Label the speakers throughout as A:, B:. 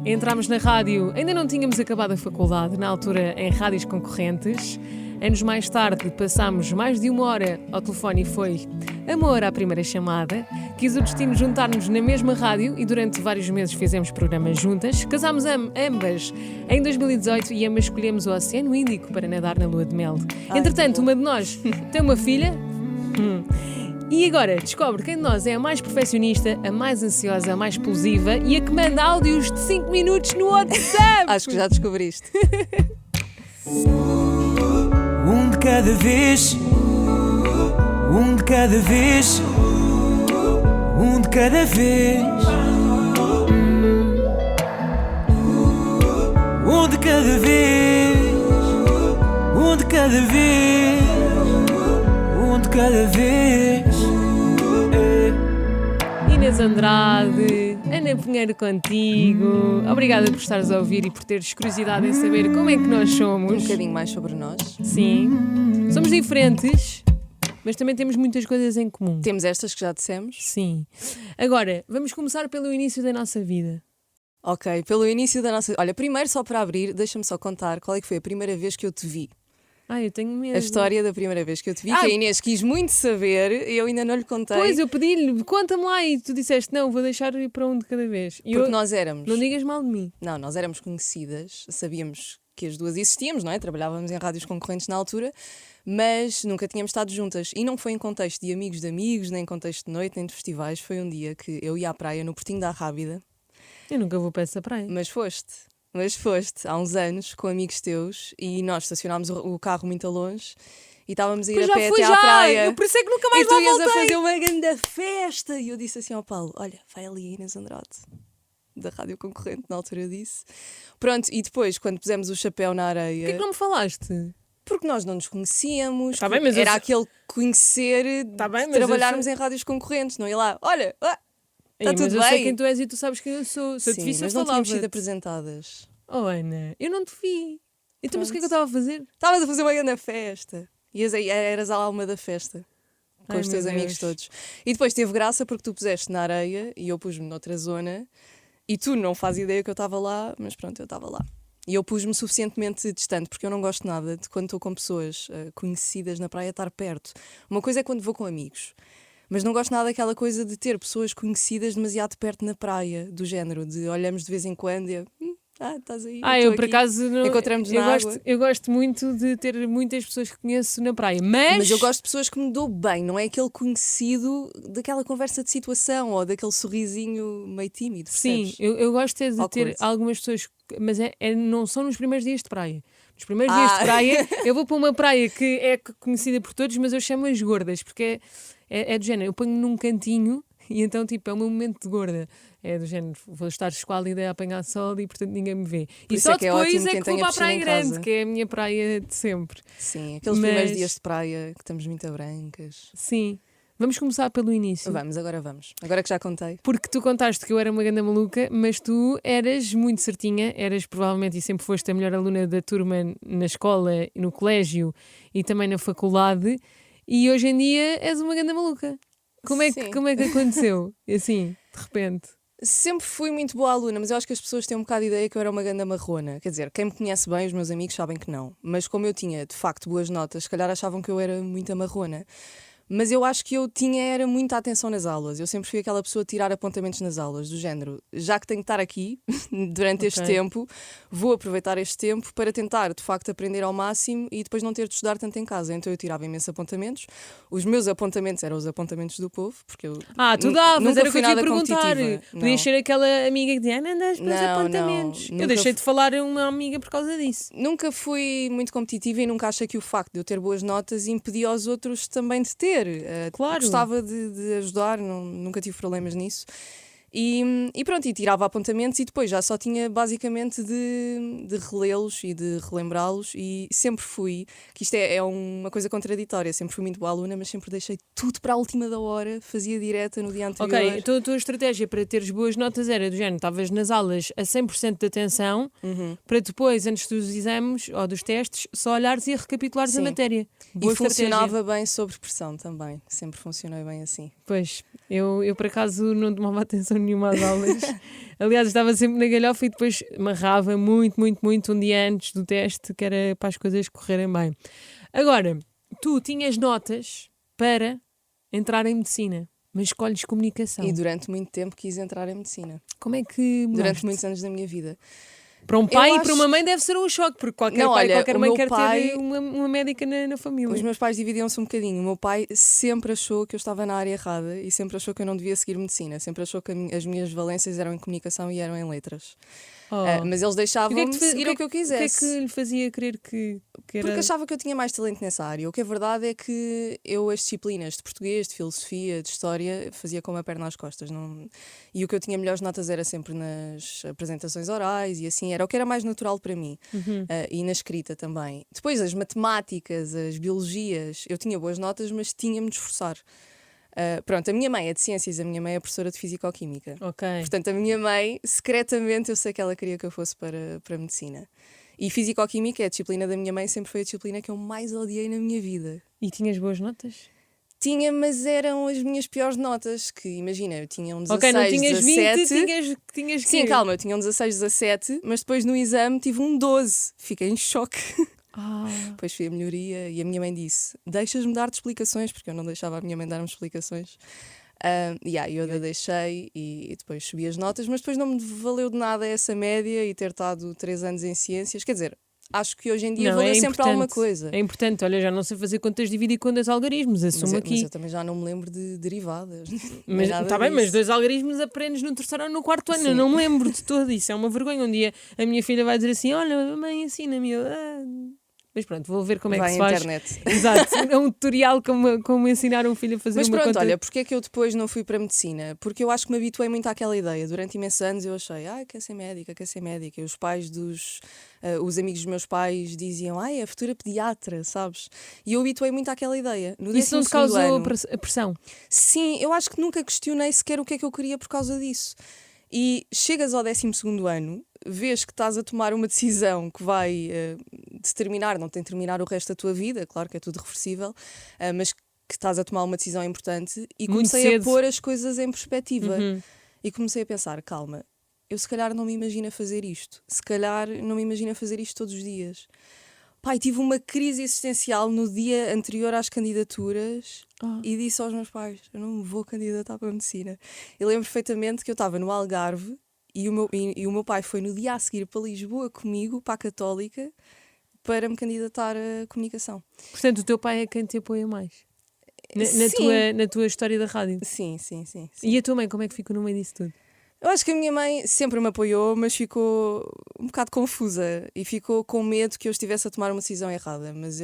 A: Entramos na rádio, ainda não tínhamos acabado a faculdade, na altura em rádios concorrentes. Anos mais tarde passámos mais de 1 hora ao telefone e foi amor à primeira chamada. Quis o destino juntar-nos na mesma rádio e durante vários meses fizemos programas juntas. Casámos ambas em 2018 e ambas escolhemos o Oceano Índico para nadar na lua de mel. Entretanto, uma de nós tem uma filha. E agora descobre quem de nós é a mais perfeccionista, a mais ansiosa, a mais explosiva e a que manda áudios de 5 minutos no WhatsApp.
B: Acho que já descobriste.
C: Um de cada vez, um de cada vez, um de cada vez, um de cada vez, um de cada vez, um de cada vez.
A: Inês Andrade, Ana Pinheiro contigo. Obrigada por estares a ouvir e por teres curiosidade em saber como é que nós somos.
B: Um bocadinho mais sobre nós.
A: Sim. Somos diferentes, mas também temos muitas coisas em comum.
B: Temos estas que já dissemos.
A: Sim. Agora, vamos começar pelo início da nossa vida.
B: Ok, pelo início da nossa... Olha, primeiro só para abrir, deixa-me só contar qual é que foi a primeira vez que eu te vi.
A: Eu tenho medo.
B: A história da primeira vez que eu te vi, que a Inês quis muito saber e eu ainda não lhe contei.
A: Pois, eu pedi-lhe, conta-me lá e tu disseste, não, vou deixar ir para um de cada vez. E
B: Porque nós éramos...
A: Não digas mal de mim.
B: Não, nós éramos conhecidas, sabíamos que as duas existíamos, não é? Trabalhávamos em rádios concorrentes na altura, mas nunca tínhamos estado juntas. E não foi em contexto de amigos, nem em contexto de noite, nem de festivais. Foi um dia que eu ia à praia no Portinho da Arrábida.
A: Eu nunca vou para essa praia.
B: Mas foste, há uns anos, com amigos teus, e nós estacionámos o carro muito longe e estávamos a ir a pé até à praia.
A: Eu por isso é que nunca mais
B: e tu
A: lá
B: ias
A: voltei.
B: a fazer uma grande festa. E eu disse assim ao Paulo, olha, vai ali a Inês Andrade, da rádio concorrente, na altura eu disse. Pronto, e depois, quando pusemos o chapéu na areia...
A: Porquê que não me falaste?
B: Porque nós não nos conhecíamos,
A: Tá bem, mas
B: era aquele conhecer
A: Tá bem, mas
B: trabalharmos em rádios concorrentes, não ia lá, olha... Está tudo
A: mas eu
B: bem.
A: sei quem tu és e tu sabes quem eu sou. Se eu te
B: Sim,
A: visse,
B: mas
A: eu
B: não tínhamos sido
A: falava-te.
B: apresentadas.
A: Oh, Ana, eu não te vi. Então, mas o que é que eu
B: Pronto.
A: estava a fazer?
B: Estavas a fazer uma grande festa. Eras a alma da festa. Com
A: Ai,
B: os teus
A: meu
B: amigos
A: Deus.
B: todos. E depois teve graça porque tu puseste na areia e eu pus-me noutra zona. E tu não fazes ideia que eu estava lá, mas pronto, eu estava lá. E eu pus-me suficientemente distante, porque eu não gosto nada de quando estou com pessoas conhecidas na praia estar perto. Uma coisa é quando vou com amigos. Mas não gosto nada daquela coisa de ter pessoas conhecidas demasiado perto na praia, do género, de olhamos de vez em quando e estás aí.
A: Eu por acaso não.
B: Encontramos na água.
A: Eu gosto muito de ter muitas pessoas que conheço na praia, mas
B: eu gosto de pessoas que me dou bem, não é aquele conhecido daquela conversa de situação ou daquele sorrisinho meio tímido.
A: Sim,
B: Percebes?
A: eu gosto de ter
B: Awkward.
A: algumas pessoas, mas não são nos primeiros dias de praia. Nos primeiros dias de praia, eu vou para uma praia que é conhecida por todos, mas eu chamo-as gordas, porque é do género, eu ponho-me num cantinho e então tipo, é o meu momento de gorda. É do género, vou estar esquálida a apanhar sol e portanto ninguém me vê.
B: Por
A: E
B: isso
A: só
B: é que é
A: depois
B: ótimo
A: é
B: quem
A: que vou
B: tenha
A: para a Praia
B: piscina em
A: Grande,
B: casa.
A: que é a minha praia de sempre.
B: Sim, aqueles primeiros dias de praia que estamos muito brancas.
A: Sim. Vamos começar pelo início.
B: Vamos. Agora que já contei.
A: Porque tu contaste que eu era uma grande maluca, mas tu eras muito certinha, eras provavelmente e sempre foste a melhor aluna da turma na escola, no colégio e também na faculdade, e hoje em dia és uma grande maluca. Como é que aconteceu? Assim, de repente.
B: Sempre fui muito boa aluna, mas eu acho que as pessoas têm um bocado de ideia que eu era uma ganda marrona. Quer dizer, quem me conhece bem, os meus amigos sabem que não. Mas como eu tinha, de facto, boas notas, se calhar achavam que eu era muito marrona. Mas eu acho que eu era muita atenção nas aulas. Eu sempre fui aquela pessoa a tirar apontamentos nas aulas, do género, já que tenho que estar aqui durante este tempo, vou aproveitar este tempo para tentar, de facto, aprender ao máximo e depois não ter de estudar tanto em casa. Então eu tirava imensos apontamentos. Os meus apontamentos eram os apontamentos do povo, porque eu
A: Tu davas,
B: nunca
A: era o que
B: fui
A: eu te ia
B: nada
A: perguntar.
B: competitiva.
A: Podias
B: Não.
A: ser aquela amiga que dizia, não andas pelos
B: Não,
A: apontamentos.
B: não,
A: Eu
B: nunca
A: deixei de falar a uma amiga por causa disso.
B: Nunca fui muito competitiva e nunca achei que o facto de eu ter boas notas impedia aos outros também de ter.
A: Claro.
B: Gostava de ajudar, nunca tive problemas nisso. E pronto, e tirava apontamentos e depois já só tinha basicamente de relê-los e de relembrá-los e sempre fui, que isto é uma coisa contraditória, sempre fui muito boa aluna, mas sempre deixei tudo para a última da hora, fazia direta no dia anterior.
A: Ok, então a tua estratégia para teres boas notas era do género, estavas nas aulas a 100% de atenção, para depois, antes dos exames ou dos testes, só olhares e recapitulares a
B: Sim.
A: matéria. Boa
B: E funcionava
A: estratégia.
B: bem sob pressão também, sempre funcionei bem assim.
A: Pois, Eu, por acaso, não tomava atenção nenhuma às aulas. Aliás, estava sempre na galhofa e depois amarrava muito um dia antes do teste, que era para as coisas correrem bem. Agora, tu tinhas notas para entrar em medicina, mas escolhes comunicação.
B: E durante muito tempo quis entrar em medicina.
A: Como é que mudaste?
B: Durante muitos anos da minha vida.
A: Para um pai
B: Eu
A: e para uma
B: acho-
A: mãe deve ser um choque, porque qualquer
B: Não,
A: pai,
B: olha,
A: qualquer
B: o
A: mãe
B: meu
A: quer
B: pai-
A: ter uma médica na família.
B: Os meus pais dividiam-se um bocadinho. O meu pai sempre achou que eu estava na área errada e sempre achou que eu não devia seguir medicina. Sempre achou que as minhas valências eram em comunicação e eram em letras.
A: Oh.
B: Mas eles
A: E
B: deixavam-me
A: te fa-
B: seguir o que eu
A: O que é
B: quisesse.
A: que lhe fazia crer que era...
B: Porque achava que eu tinha mais talento nessa área. O que é verdade é que eu as disciplinas de português, de filosofia, de história, fazia com uma perna às costas. Não... E o que eu tinha melhores notas era sempre nas apresentações orais e assim, era o que era mais natural para mim. E na escrita também. Depois as matemáticas, as biologias, eu tinha boas notas, mas tinha-me de esforçar. Pronto, a minha mãe é de ciências, a minha mãe é professora de fisicoquímica.
A: Ok.
B: Portanto, a minha mãe, secretamente, eu sei que ela queria que eu fosse para medicina. E fisicoquímica é a disciplina da minha mãe, sempre foi a disciplina que eu mais odiei na minha vida.
A: E tinhas boas notas?
B: Tinha, mas eram as minhas piores notas, que imagina, eu tinha um 16,
A: Ok, não tinhas
B: 17...
A: 20, tinhas
B: Sim,
A: quê?
B: calma, eu tinha um 16, 17, mas depois no exame tive um 12. Fiquei em choque.
A: Ah,
B: Depois fui a melhoria e a minha mãe disse: deixas-me dar-te explicações, porque eu não deixava a minha mãe dar-me explicações. Eu a deixei e depois subi as notas, mas depois não me valeu de nada essa média e ter estado 3 anos em ciências. Quer dizer, acho que hoje em dia
A: não,
B: valeu
A: é
B: sempre
A: importante.
B: alguma coisa.
A: É importante. Olha, já não sei fazer contas de dividir contas de algarismos, assumo
B: Mas
A: aqui.
B: eu também já não me lembro de derivadas.
A: Mas
B: nada
A: está bem,
B: disso.
A: mas 2 algarismos aprendes no terceiro ou no quarto ano.
B: Sim.
A: Eu não me lembro de todo isso. É uma vergonha. Um dia a minha filha vai dizer assim: olha, mãe, ensina-me. Mas pronto, vou ver como é que
B: Vai
A: se
B: à
A: faz.
B: internet.
A: Exato. É um tutorial como ensinar um filho a fazer
B: Mas
A: uma
B: pronto,
A: conta.
B: olha, porque é que eu depois não fui para a medicina? Porque eu acho que me habituei muito àquela ideia. Durante imensos anos eu achei, quer ser médica, quer ser médica. E os pais os amigos dos meus pais diziam, é a futura pediatra, sabes? E eu habituei muito àquela ideia. No
A: Isso não te
B: 12º
A: causou
B: ano,
A: a pressão?
B: sim, eu acho que nunca questionei sequer o que é que eu queria por causa disso. E chegas ao 12º ano, vês que estás a tomar uma decisão que vai determinar, não tem de terminar o resto da tua vida, claro que é tudo reversível, mas que estás a tomar uma decisão importante e
A: Muito
B: comecei a
A: cedo.
B: pôr as coisas em perspectiva.
A: Uhum.
B: E comecei a pensar, calma, eu se calhar não me imagino a fazer isto, se calhar não me imagino a fazer isto todos os dias. Pai, tive uma crise existencial no dia anterior às candidaturas e disse aos meus pais, eu não me vou candidatar para a medicina. Eu lembro perfeitamente que eu estava no Algarve e o meu pai foi no dia a seguir para Lisboa comigo, para a Católica, para me candidatar a comunicação.
A: Portanto, o teu pai é quem te apoia mais
B: Sim.
A: na tua história da rádio.
B: Sim, sim, sim, sim.
A: E a tua mãe, como é que ficou no meio disso tudo?
B: Eu acho que a minha mãe sempre me apoiou, mas ficou um bocado confusa e ficou com medo que eu estivesse a tomar uma decisão errada. Mas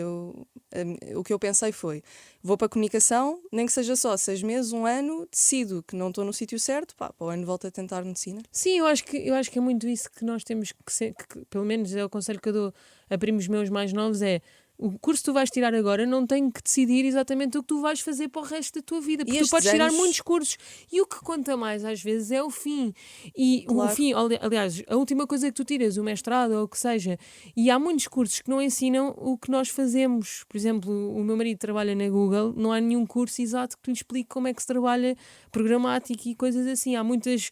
B: o que eu pensei foi, vou para a comunicação, nem que seja só 6 meses, 1 ano, decido que não estou no sítio certo, para o ano volto a tentar medicina.
A: Sim, eu acho que é muito isso que nós temos que ser, que pelo menos é o conselho que eu dou a primos meus mais novos, é o curso que tu vais tirar agora não tem que decidir exatamente o que tu vais fazer para o resto da tua vida, porque tu
B: estes
A: podes tirar
B: anos-
A: muitos cursos e o que conta mais às vezes é o fim. E
B: Claro.
A: o fim, aliás, a última coisa que tu tiras, o mestrado ou o que seja, e há muitos cursos que não ensinam o que nós fazemos. Por exemplo, o meu marido trabalha na Google, não há nenhum curso exato que lhe explique como é que se trabalha programática e coisas assim. Há muitas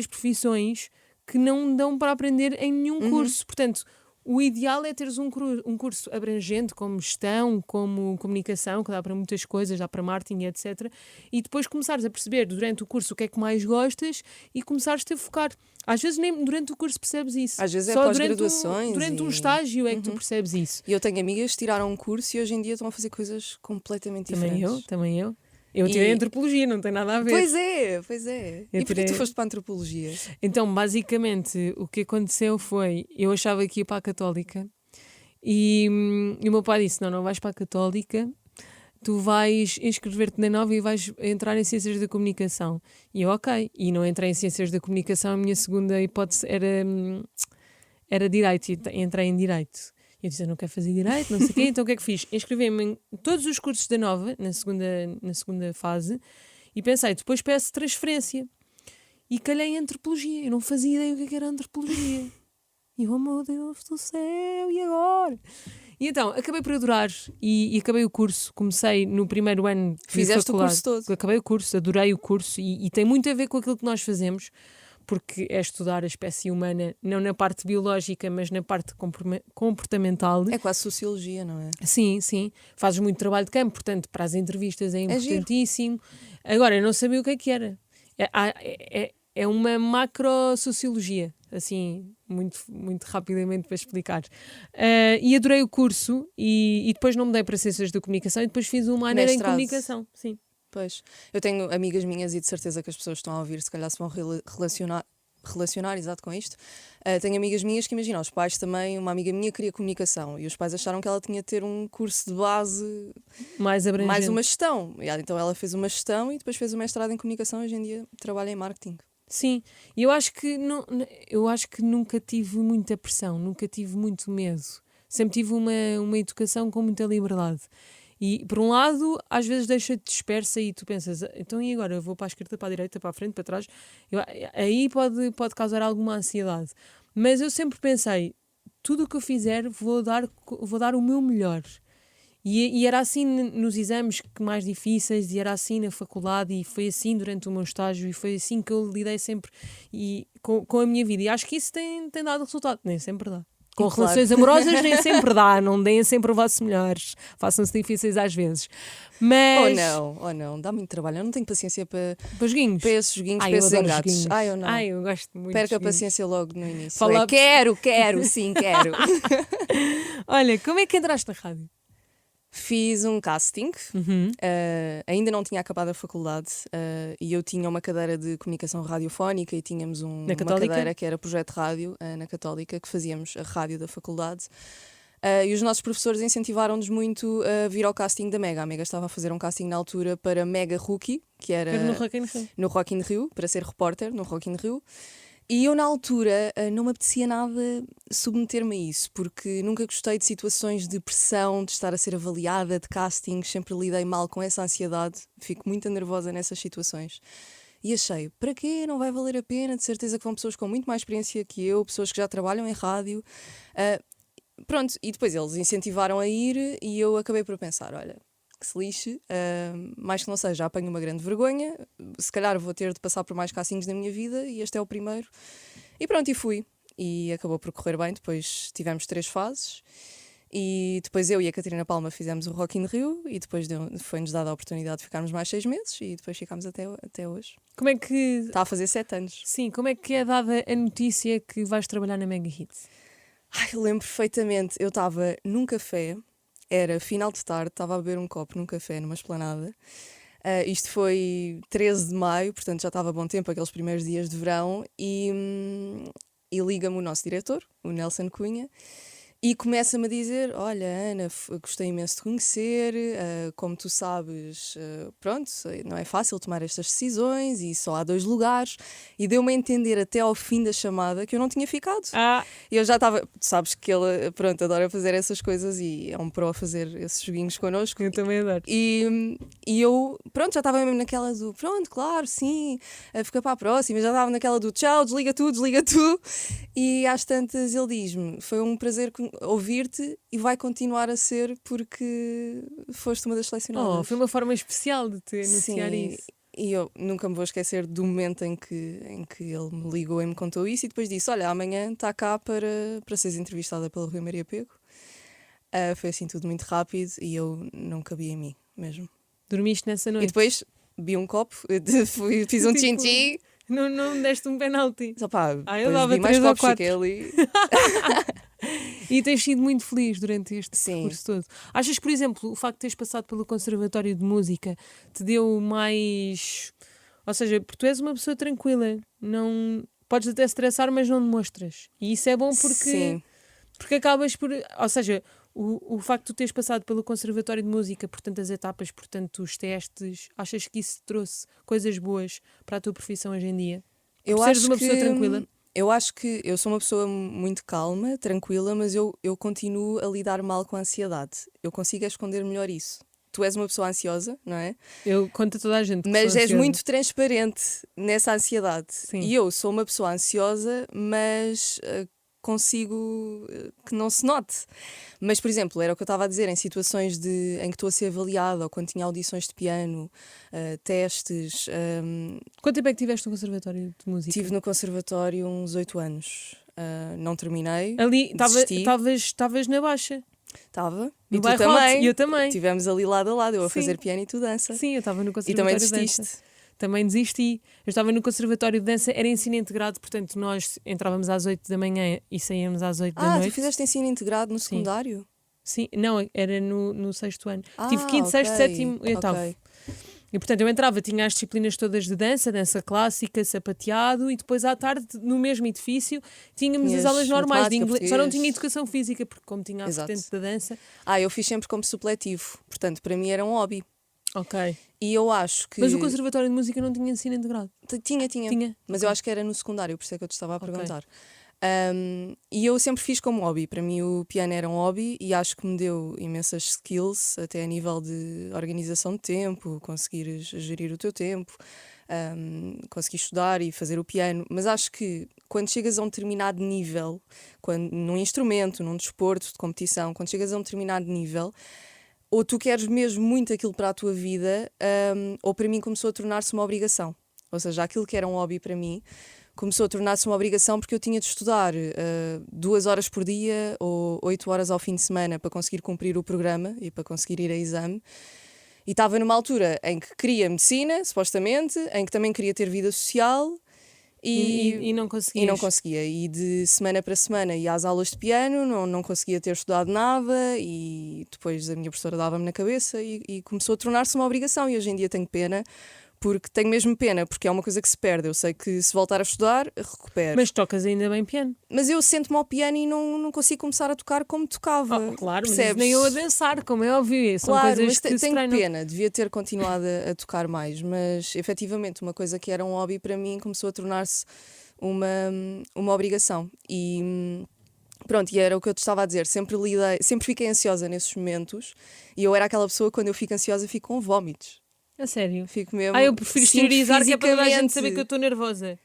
A: profissões que não dão para aprender em nenhum curso. Portanto, o ideal é teres um curso abrangente, como gestão, como comunicação, que dá para muitas coisas, dá para marketing, etc. E depois começares a perceber durante o curso o que é que mais gostas e começares-te a focar. Às vezes nem durante o curso percebes isso.
B: Às vezes é
A: Só
B: pós-graduações
A: durante um
B: e-
A: estágio é que tu percebes isso.
B: E eu tenho amigas que tiraram um curso e hoje em dia estão a fazer coisas completamente diferentes.
A: Também eu. Eu tirei
B: E-
A: antropologia, não tem nada a ver.
B: Pois é.
A: Eu
B: E porquê
A: tirei-
B: tu foste para a antropologia?
A: Então, basicamente, o que aconteceu foi, eu achava que ia para a Católica e o meu pai disse, não vais para a Católica, tu vais inscrever-te na Nova e vais entrar em Ciências da Comunicação. E eu, ok. E não entrei em Ciências da Comunicação, a minha segunda hipótese era Direito, e entrei em Direito. E eu disse, eu não quero fazer Direito, não sei o quê, então o que é que fiz? Inscrevi-me em todos os cursos da Nova, na segunda fase, e pensei, depois peço transferência. E calhei em Antropologia, eu não fazia ideia o que era Antropologia. E eu, oh meu Deus do céu, e agora? E então, acabei por adorar e acabei o curso. Comecei no primeiro ano de
B: Fizeste o
A: faculdade.
B: curso todo.
A: Acabei o curso, adorei o curso e tem muito a ver com aquilo que nós fazemos, porque é estudar a espécie humana, não na parte biológica, mas na parte comportamental.
B: É quase sociologia, não é?
A: Sim, sim. Fazes muito trabalho de campo, portanto, para as entrevistas é
B: giro.
A: importantíssimo. Agora, eu não sabia o que era. É uma macro-sociologia, assim, muito rapidamente para explicar. E adorei o curso e depois não mudei para Ciências da Comunicação e depois fiz uma maneira em
B: Mestrado.
A: Comunicação. Sim.
B: Pois. Eu tenho amigas minhas e de certeza que as pessoas que estão a ouvir se calhar se vão relacionar exato com isto. Tenho amigas minhas que imaginam, os pais também, uma amiga minha queria comunicação e os pais acharam que ela tinha de ter um curso de base,
A: Mais abrangente.
B: mais uma gestão. E, então ela fez uma gestão e depois fez o mestrado em comunicação e hoje em dia trabalha em marketing.
A: Sim, e eu acho que nunca tive muita pressão, nunca tive muito medo. Sempre tive uma educação com muita liberdade. E, por um lado, às vezes deixa-te dispersa e tu pensas, então e agora? Eu vou para a esquerda, para a direita, para a frente, para trás? Aí pode causar alguma ansiedade. Mas eu sempre pensei, tudo o que eu fizer vou dar o meu melhor. E era assim nos exames mais difíceis, e era assim na faculdade, e foi assim durante o meu estágio, e foi assim que eu lidei sempre com a minha vida. E acho que isso tem dado resultado, nem sempre dá. Com
B: Claro.
A: relações amorosas nem sempre dá, não deem sempre o vosso melhor, façam-se difíceis às vezes. Mas...
B: Ou não, dá muito trabalho. Eu não tenho paciência para
A: joguinhos.
B: esses joguinhos,
A: Ai,
B: para
A: eu
B: esses
A: adoro
B: engates.
A: joguinhos.
B: Ai, eu não.
A: Ai, eu gosto muito.
B: Perca a
A: de joguinhos.
B: paciência logo no início.
A: Fala-
B: Quero, sim, quero.
A: Olha, como é que entraste na rádio?
B: Fiz um casting, ainda não tinha acabado a faculdade e eu tinha uma cadeira de comunicação radiofónica e tínhamos uma
A: Católica?
B: cadeira que era projeto rádio na Católica, que fazíamos a rádio da faculdade. E os nossos professores incentivaram-nos muito a vir ao casting da Mega. A Mega estava a fazer um casting na altura para Mega Rookie, que era
A: Quero no Rock in Rio.
B: no Rock in Rio, para ser repórter no Rock in Rio. E eu, na altura, não me apetecia nada submeter-me a isso, porque nunca gostei de situações de pressão, de estar a ser avaliada, de castings, sempre lidei mal com essa ansiedade, fico muito nervosa nessas situações. E achei, para quê? Não vai valer a pena, de certeza que vão pessoas com muito mais experiência que eu, pessoas que já trabalham em rádio. Pronto, e depois eles incentivaram a ir e eu acabei por pensar, olha, que se lixe, mais que não seja, apanho uma grande vergonha, se calhar vou ter de passar por mais castings na minha vida e este é o primeiro. E pronto, e fui. E acabou por correr bem, depois tivemos 3 fases e depois eu e a Catarina Palma fizemos o Rock in Rio e depois foi-nos dada a oportunidade de ficarmos mais 6 meses e depois ficámos até hoje.
A: Como é que...
B: Está a fazer 7 anos.
A: Sim, como é que é dada a notícia que vais trabalhar na Mega Hits?
B: Ai, eu lembro perfeitamente, eu estava num café, era final de tarde, estava a beber um copo num café, numa esplanada. Isto foi 13 de maio, portanto já estava a bom tempo, aqueles primeiros dias de verão, e liga-me o nosso diretor, o Nelson Cunha, e começa-me a dizer, olha Ana, gostei imenso de conhecer, como tu sabes, pronto, não é fácil tomar estas decisões e só há 2 lugares, e deu-me a entender até ao fim da chamada que eu não tinha ficado. E eu já estava, tu sabes que ele, pronto, adora fazer essas coisas e é um pró a fazer esses joguinhos connosco.
A: Eu também adoro.
B: E eu, pronto, já estava mesmo naquela do, pronto, claro, sim, fica para a próxima, já estava naquela do tchau, desliga tu, e às tantas ele diz-me, foi um prazer ouvir-te e vai continuar a ser porque foste uma das selecionadas.
A: Foi uma forma especial de te anunciar isso.
B: E eu nunca me vou esquecer do momento em que ele me ligou e me contou isso e depois disse, olha, amanhã está cá para seres entrevistada pelo Rui Maria Pego. Foi assim tudo muito rápido e eu não cabia em mim mesmo.
A: Dormiste nessa noite?
B: E depois vi um copo, fiz um
A: Tipo,
B: tchim-tchim.
A: Não deste um penalti.
B: Só pá,
A: eu
B: depois
A: dava
B: vi mais
A: 3 ou
B: copos,
A: 4.
B: fiquei ali.
A: E tens sido muito feliz durante este
B: Sim.
A: percurso todo. Achas que, por exemplo, o facto de teres passado pelo Conservatório de Música te deu mais... Ou seja, porque tu és uma pessoa tranquila, não... podes até estressar, mas não demonstras. E isso é bom porque acabas por... Ou seja, o facto de tu teres passado pelo Conservatório de Música por tantas etapas, por tantos testes, achas que isso te trouxe coisas boas para a tua profissão hoje em dia?
B: Eu
A: Por seres
B: acho
A: uma pessoa tranquila?
B: Eu acho que eu sou uma pessoa muito calma, tranquila, mas eu continuo a lidar mal com a ansiedade. Eu consigo esconder melhor isso. Tu és uma pessoa ansiosa, não é?
A: Eu conto a toda a gente que
B: Mas
A: sou
B: és
A: ansiosa.
B: muito transparente nessa ansiedade.
A: Sim.
B: E eu sou uma pessoa ansiosa, mas consigo que não se note. Mas, por exemplo, era o que eu estava a dizer, em situações em que estou a ser avaliada, ou quando tinha audições de piano, testes.
A: Quanto tempo é que tiveste no Conservatório de Música?
B: Tive no conservatório uns 8 anos. Não terminei.
A: Ali
B: desisti.
A: estavas na Baixa.
B: Estava.
A: No
B: E tu
A: bairro Alto,
B: também.
A: e eu também.
B: Tivemos ali lado a lado, eu a
A: Sim.
B: fazer piano e tu dança.
A: Sim, eu estava no
B: E
A: Conservatório
B: também
A: de Dança.
B: desististe.
A: Também desisti. Eu estava no Conservatório de Dança, era ensino integrado, portanto nós entrávamos às 8 da manhã e saíamos às 8 da
B: Tu
A: noite.
B: fizeste ensino integrado no secundário?
A: Sim, não, era no sexto ano.
B: Ah,
A: Tive quinto,
B: ok,
A: sexto, sétimo e oitavo.
B: ok.
A: E portanto eu entrava, tinha as disciplinas todas de dança, dança clássica, sapateado, e depois à tarde, no mesmo edifício, tínhamos
B: Tinhas
A: as aulas normais de
B: matemática,
A: inglês. Só não
B: português.
A: tinha educação física, porque como tinha a
B: Exato.
A: vertente da dança.
B: Eu fiz sempre como supletivo, portanto para mim era um hobby.
A: Ok.
B: E eu acho que.
A: Mas o Conservatório de Música não tinha ensino integrado.
B: Tinha.
A: Tinha.
B: Mas
A: Ok.
B: eu acho que era no secundário, por isso é que eu te estava a
A: Ok.
B: perguntar. E eu sempre fiz como hobby. Para mim o piano era um hobby e acho que me deu imensas skills, até a nível de organização de tempo, conseguires gerir o teu tempo, conseguir estudar e fazer o piano. Mas acho que quando chegas a um determinado nível, num instrumento, num desporto de competição, quando chegas a um determinado nível, ou tu queres mesmo muito aquilo para a tua vida, ou para mim começou a tornar-se uma obrigação. Ou seja, aquilo que era um hobby para mim começou a tornar-se uma obrigação porque eu tinha de estudar 2 horas por dia ou 8 horas ao fim de semana para conseguir cumprir o programa e para conseguir ir a exame. E estava numa altura em que queria medicina, supostamente, em que também queria ter vida social
A: E não conseguias.
B: e não conseguia. E de semana para semana ia às aulas de piano, não conseguia ter estudado nada e depois a minha professora dava-me na cabeça e começou a tornar-se uma obrigação. E hoje em dia tenho pena, porque tenho mesmo pena, porque é uma coisa que se perde. Eu sei que se voltar a estudar, recupero.
A: Mas tocas ainda bem piano.
B: Mas eu sento-me ao piano e não consigo começar a tocar como tocava.
A: Claro, mas
B: percebes?
A: nem eu a dançar, como é óbvio. São
B: Claro,
A: coisas
B: mas
A: que se
B: tenho
A: treinam.
B: pena, devia ter continuado a tocar mais, mas efetivamente uma coisa que era um hobby para mim começou a tornar-se uma obrigação. E pronto, e era o que eu te estava a dizer, sempre fiquei ansiosa nesses momentos e eu era aquela pessoa que quando eu fico ansiosa fico com vómitos.
A: A sério.
B: Fico mesmo.
A: Eu prefiro
B: sinto
A: exteriorizar, que é para toda a gente
B: fisicamente.
A: saber que eu estou nervosa.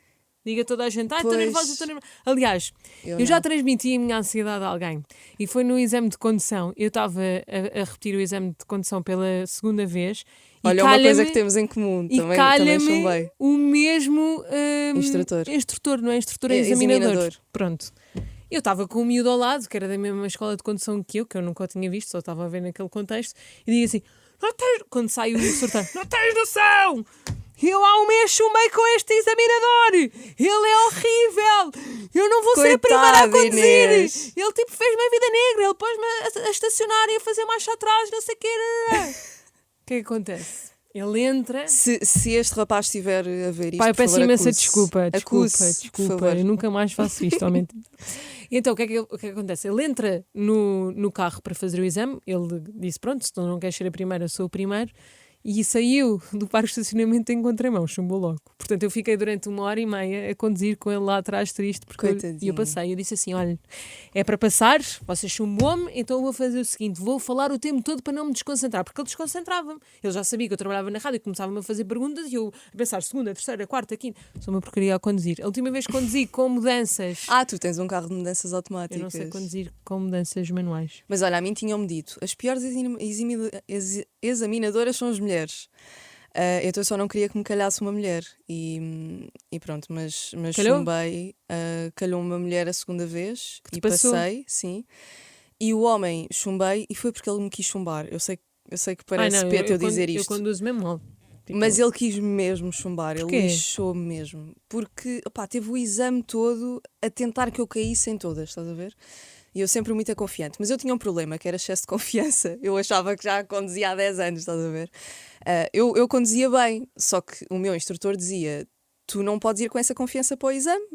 A: Diga toda a gente, estou
B: Pois.
A: nervosa, estou nervosa. Aliás,
B: Eu
A: eu já
B: não.
A: transmiti a minha ansiedade a alguém. E foi no exame de condução. Eu estava a repetir o exame de condução pela segunda vez.
B: Olha,
A: e
B: uma coisa
A: calha-me-
B: que temos em comum.
A: E
B: Também
A: calha-me
B: chumbei.
A: o mesmo
B: Instrutor.
A: Instrutor, não é instrutor, é
B: É,
A: examinador.
B: examinador.
A: Pronto. Eu estava com um miúdo ao lado, que era da mesma escola de condução que eu nunca o tinha visto, só estava a ver naquele contexto, e digo assim: não tens... quando sai o instrutor, não tens noção! Eu há um mês chumbei com este examinador! Ele é horrível! Eu não vou ser a primeira a
B: Coitada,
A: conduzir!
B: Inês.
A: Ele tipo fez-me a vida negra, ele pôs-me a estacionar e a fazer marcha atrás, não sei o quê. O que é que acontece? Ele entra.
B: Se este rapaz estiver a ver isto,
A: Pai, eu
B: por
A: peço
B: favor,
A: imensa
B: acuse.
A: desculpa,
B: Acuse, por
A: desculpa.
B: favor.
A: Eu nunca mais faço isto, aumento. E então, o que é que acontece? Ele entra no carro para fazer o exame, ele disse: pronto, se tu não queres ser a primeira, sou o primeiro. E saiu do parque de estacionamento em contramão, chumbou logo. Portanto, eu fiquei durante 1h30 a conduzir com ele lá atrás, triste, porque e eu
B: Coitadinho.
A: passei. Eu disse assim: olha, é para passar, você chumbou-me, então eu vou fazer o seguinte: vou falar o tempo todo para não me desconcentrar, porque ele desconcentrava-me. Ele já sabia que eu trabalhava na rádio e começava-me a fazer perguntas e eu a pensar: segunda, terceira, quarta, quinta. Sou uma porcaria a conduzir. A última vez que conduzi com mudanças.
B: Tu tens um carro de mudanças
A: Eu
B: automáticas.
A: não sei conduzir com mudanças manuais.
B: Mas olha, a mim tinham-me dito, as piores examinadoras são as mulheres. Então eu só não queria que me calhasse uma mulher. E pronto, mas
A: Calhou?
B: chumbei, calhou uma mulher a segunda vez
A: Que te
B: e
A: passou?
B: passei, sim. E o homem chumbei e foi porque ele me quis chumbar. Eu sei que parece peta eu dizer
A: Eu
B: isto.
A: conduzo mesmo mal. Tipo,
B: Mas ele quis mesmo chumbar,
A: Porquê?
B: ele lixou-me mesmo. Porque teve o exame todo a tentar que eu caísse em todas, estás a ver? E eu sempre muito confiante. Mas eu tinha um problema, que era excesso de confiança. Eu achava que já conduzia há 10 anos, estás a ver? Eu conduzia bem, só que o meu instrutor dizia: tu não podes ir com essa confiança para o exame,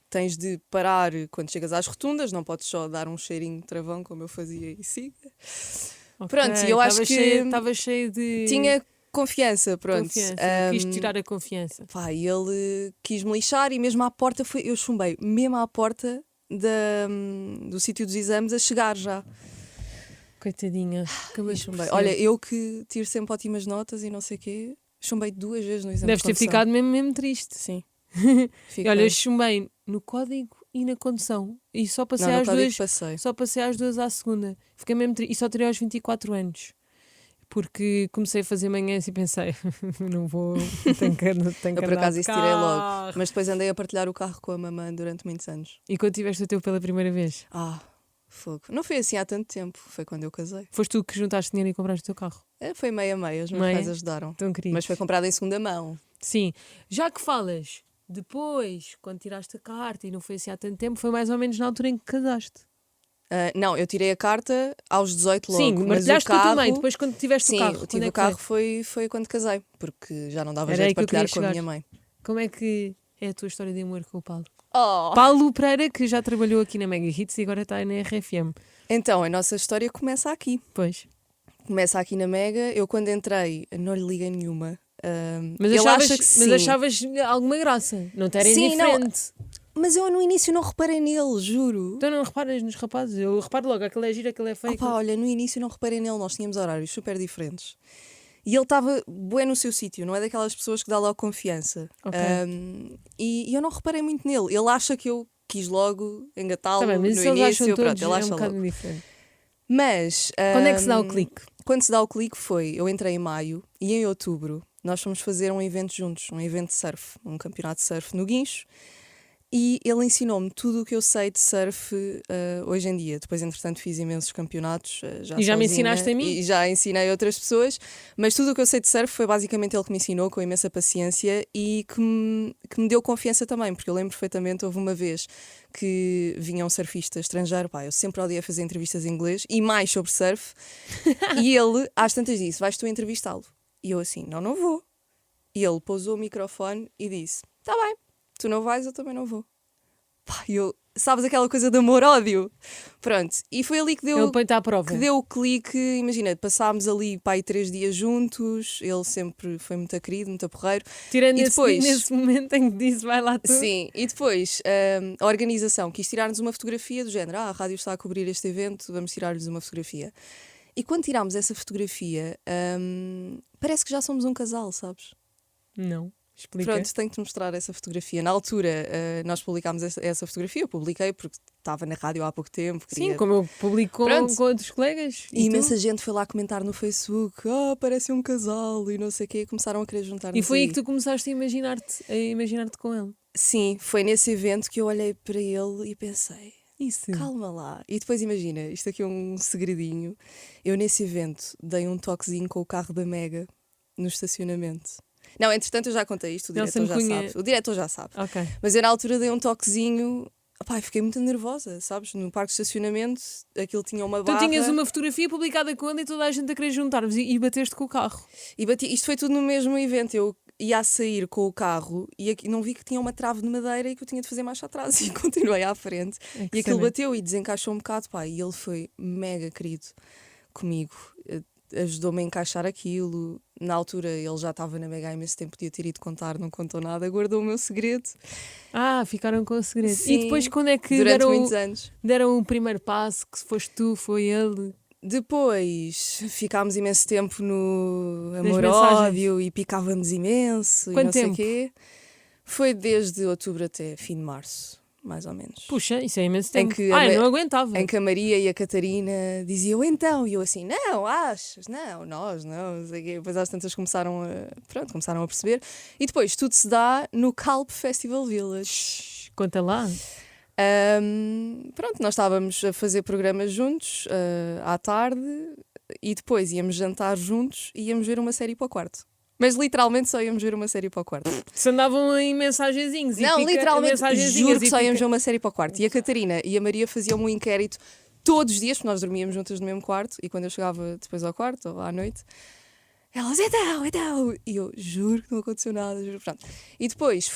B: tens de parar quando chegas às rotundas, não podes só dar um cheirinho de travão como eu fazia e siga.
A: ok,
B: Pronto, eu acho que
A: Estava cheio de.
B: Tinha confiança, pronto.
A: confiança. Quis tirar a confiança.
B: E ele quis-me lixar e mesmo à porta eu chumbei, mesmo à porta do sítio dos exames, a chegar já.
A: Coitadinha.
B: E chumbei. Olha, eu que tiro sempre ótimas notas e não sei o quê, chumbei 2 vezes no exame
A: Deves
B: de
A: ter
B: condução.
A: ficado mesmo triste.
B: Sim.
A: E olha, eu chumbei no código e na condução. E só passei
B: Não, no
A: às
B: código
A: duas.
B: passei.
A: Só passei às 2 à segunda. Fiquei mesmo e só tirei aos 24 anos. Porque comecei a fazer manhãs e pensei, não vou, tenho que
B: Eu por
A: andar
B: acaso
A: de
B: isso tirei logo.
A: carro.
B: Mas depois andei a partilhar o carro com a mamã durante muitos anos.
A: E quando tiveste o teu pela primeira vez?
B: Fogo. Não foi assim há tanto tempo, foi quando eu casei.
A: Foste tu que juntaste dinheiro e compraste o teu carro?
B: Foi meia-meia, os meus
A: Meia?
B: pais ajudaram.
A: Tão querido.
B: Mas foi comprado em segunda mão.
A: Sim. Já que falas, depois, quando tiraste a carta e não foi assim há tanto tempo, foi mais ou menos na altura em que casaste.
B: Não, eu tirei a carta aos 18 logo.
A: Sim,
B: mas
A: martelhaste
B: o carro,
A: tu também, depois quando tiveste
B: sim,
A: o carro.
B: eu
A: Quando
B: tive
A: é
B: o
A: que
B: carro foi quando casei, porque já não dava
A: Era aí
B: jeito
A: que eu
B: de partilhar
A: queria
B: com a
A: chegar.
B: minha mãe.
A: Como é que é a tua história de amor com o Paulo?
B: Oh.
A: Paulo Pereira, que já trabalhou aqui na Mega Hits e agora está na RFM.
B: Então, a nossa história começa aqui.
A: Pois.
B: Começa aqui na Mega. Eu quando entrei não lhe liguei nenhuma.
A: Mas
B: ele
A: achavas,
B: acha que sim.
A: mas achavas alguma graça? Não te era
B: Sim, não.
A: indiferente?
B: Mas eu no início não reparei nele, juro.
A: Então não reparas nos rapazes? Eu reparo logo, aquele é giro, aquele é feio.
B: Opa, olha, no início não reparei nele, nós tínhamos horários super diferentes. E ele estava bué no seu sítio, não é daquelas pessoas que dá logo confiança.
A: Ok.
B: E eu não reparei muito nele. Ele acha que eu quis logo engatá-lo
A: Tá bem,
B: no
A: mas isso eles
B: início.
A: acham
B: Pronto,
A: todos,
B: ele
A: é
B: acha
A: um bocado
B: logo.
A: diferente.
B: Mas
A: Quando é que se dá o clique?
B: quando se dá o clique foi, eu entrei em maio e em outubro nós fomos fazer um evento juntos, um evento de surf, um campeonato de surf no Guincho. E ele ensinou-me tudo o que eu sei de surf hoje em dia. Depois, entretanto, fiz imensos campeonatos.
A: E já me
B: sozinha,
A: ensinaste a mim?
B: E já ensinei a outras pessoas. Mas tudo o que eu sei de surf foi basicamente ele que me ensinou, com imensa paciência, e que me deu confiança também. Porque eu lembro perfeitamente, houve uma vez que vinha um surfista estrangeiro. Pá, eu sempre odiei fazer entrevistas em inglês, e mais sobre surf. E ele, às tantas, disse, vais tu entrevistá-lo? E eu assim, não vou. E ele pousou o microfone e disse, tá bem. Tu não vais, eu também não vou. Pá, sabes aquela coisa de amor-ódio? Pronto, e foi ali que
A: Ele
B: deu,
A: põe-te à prova.
B: que deu o clique. Imagina, passámos ali pá, aí 3 dias juntos, ele sempre foi muito querido, muito porreiro.
A: Tirando
B: E depois-
A: nesse momento em que disse, vai lá tu.
B: Sim, e depois a organização quis tirar-nos uma fotografia do género, a rádio está a cobrir este evento, vamos tirar-lhes uma fotografia. E quando tirámos essa fotografia, parece que já somos um casal, sabes?
A: Não, explica.
B: Pronto, tenho-te mostrar essa fotografia. Na altura, nós publicámos essa fotografia. Eu publiquei porque estava na rádio há pouco tempo.
A: Sim, como eu publico com
B: Pronto.
A: outros colegas.
B: E
A: tu?
B: imensa gente foi lá comentar no Facebook: parece um casal e não sei o quê. Começaram a querer juntar-nos.
A: E foi aí que tu começaste a imaginar-te com ele.
B: Sim, foi nesse evento que eu olhei para ele e pensei:
A: Isso.
B: calma lá. E depois imagina, isto aqui é um segredinho. Eu nesse evento dei um toquezinho com o carro da Mega no estacionamento. Não, entretanto eu já contei isto, o
A: Nelson
B: diretor já
A: Cunha.
B: sabe. O diretor já sabe.
A: Ok.
B: Mas eu na altura dei um toquezinho. Pá, fiquei muito nervosa, sabes? No parque de estacionamento, aquilo tinha uma
A: Então
B: barra.
A: tinhas uma fotografia publicada com ele e toda a gente a querer juntar-vos e bateste com o carro.
B: E bati. Isto foi tudo no mesmo evento. Eu ia a sair com o carro e não vi que tinha uma trave de madeira e que eu tinha de fazer marcha atrás. E continuei à frente.
A: É que
B: E aquilo
A: cena.
B: bateu e desencaixou um bocado. Pá, e ele foi mega querido comigo. Ajudou-me a encaixar aquilo. Na altura ele já estava na Mega há imenso tempo, podia ter ido contar, não contou nada, guardou o meu segredo.
A: Ah, ficaram com o segredo.
B: Sim,
A: E depois quando é que
B: durante muitos anos.
A: deram o primeiro passo? Que se foste tu, foi ele?
B: Depois ficámos imenso tempo no
A: Nas
B: amor-ódio e picávamos imenso
A: Quanto
B: e não sei
A: tempo?
B: o quê. Foi desde outubro até fim de março, mais ou menos.
A: Puxa, isso é imenso
B: Em
A: tempo.
B: que
A: Ai, não aguentava.
B: Em que a Maria e a Catarina diziam então, e eu assim, não, achas? Não, nós, não sei o quê. Depois as tantas começaram a perceber. E depois tudo se dá no Calpe Festival Village.
A: Conta lá.
B: Nós estávamos a fazer programas juntos à tarde e depois íamos jantar juntos e íamos ver uma série para o quarto. Mas literalmente só íamos ver uma série para o quarto.
A: Se andavam em mensagenzinhos e
B: Não,
A: pica,
B: literalmente,
A: mensagenzinhas
B: juro que
A: e
B: só íamos
A: pica.
B: ver uma série para o quarto. E a Catarina e a Maria faziam um inquérito todos os dias, porque nós dormíamos juntas no mesmo quarto, e quando eu chegava depois ao quarto, ou à noite, elas, então, e eu juro que não aconteceu nada, juro. Pronto. E depois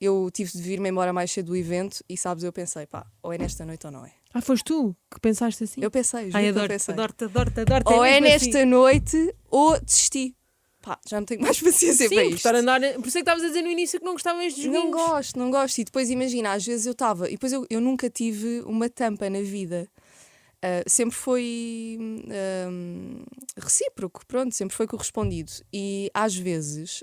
B: eu tive de vir-me embora mais cedo do evento, e sabes, eu pensei, pá, ou é nesta noite ou não é.
A: Ah, foste tu que pensaste assim?
B: Eu pensei, juro
A: Ai,
B: que eu
A: adoro-te,
B: pensei.
A: adoro-te.
B: Ou é
A: mesmo
B: nesta
A: assim.
B: noite, ou desisti. Pá, já não tenho mais paciência
A: Sim,
B: para
A: por
B: isto.
A: estar a andar. Por isso é que estavas a dizer no início que não gostavas de
B: Não
A: joguinhos.
B: gosto. E depois imagina, às vezes eu estava. E depois eu nunca tive uma tampa na vida. sempre foi recíproco, pronto, sempre foi correspondido. E às vezes,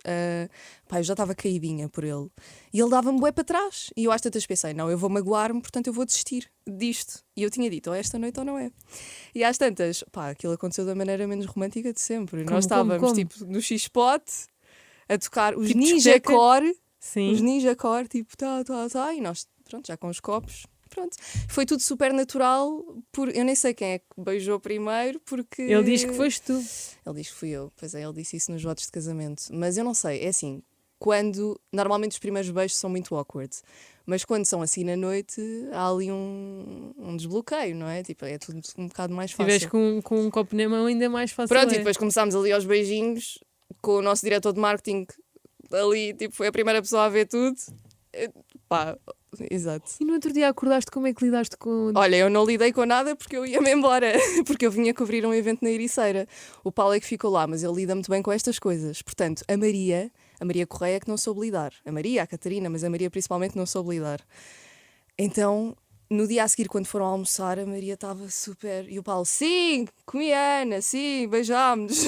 B: pá, eu já estava caidinha por ele e ele dava-me bué para trás. E eu às tantas pensei, não, eu vou magoar-me, portanto eu vou desistir disto. E eu tinha dito, ou esta noite ou não é. E às tantas, pá, aquilo aconteceu da maneira menos romântica de sempre. Nós estávamos tipo no X-Spot a tocar os
A: Tipo
B: Ninja
A: discoteca?
B: Core,
A: Sim.
B: os Ninja Core, tipo, e nós, pronto, já com os copos. Pronto, foi tudo super natural. Eu nem sei quem é que beijou primeiro, porque.
A: Ele diz que foste tu.
B: Ele diz que fui eu, pois é, ele disse isso nos votos de casamento. Mas eu não sei, é assim, normalmente os primeiros beijos são muito awkward, mas quando são assim na noite, há ali um desbloqueio, não é? Tipo, é tudo um bocado mais
A: Se
B: fácil.
A: estiveres com um copo na mão, ainda mais fácil.
B: Pronto,
A: é.
B: e depois começámos ali aos beijinhos com o nosso diretor de marketing ali, tipo, foi a primeira pessoa a ver tudo. Pá, exato.
A: E no outro dia acordaste, como é que lidaste com.
B: Olha, eu não lidei com nada porque eu ia-me embora, porque eu vinha cobrir um evento na Ericeira. O Paulo é que ficou lá, mas ele lida muito bem com estas coisas. Portanto, a Maria Correia é que não soube lidar. A Catarina, mas a Maria principalmente não soube lidar. Então, no dia a seguir, quando foram almoçar, a Maria estava super... E o Paulo, sim, comi a Ana, sim, beijámos.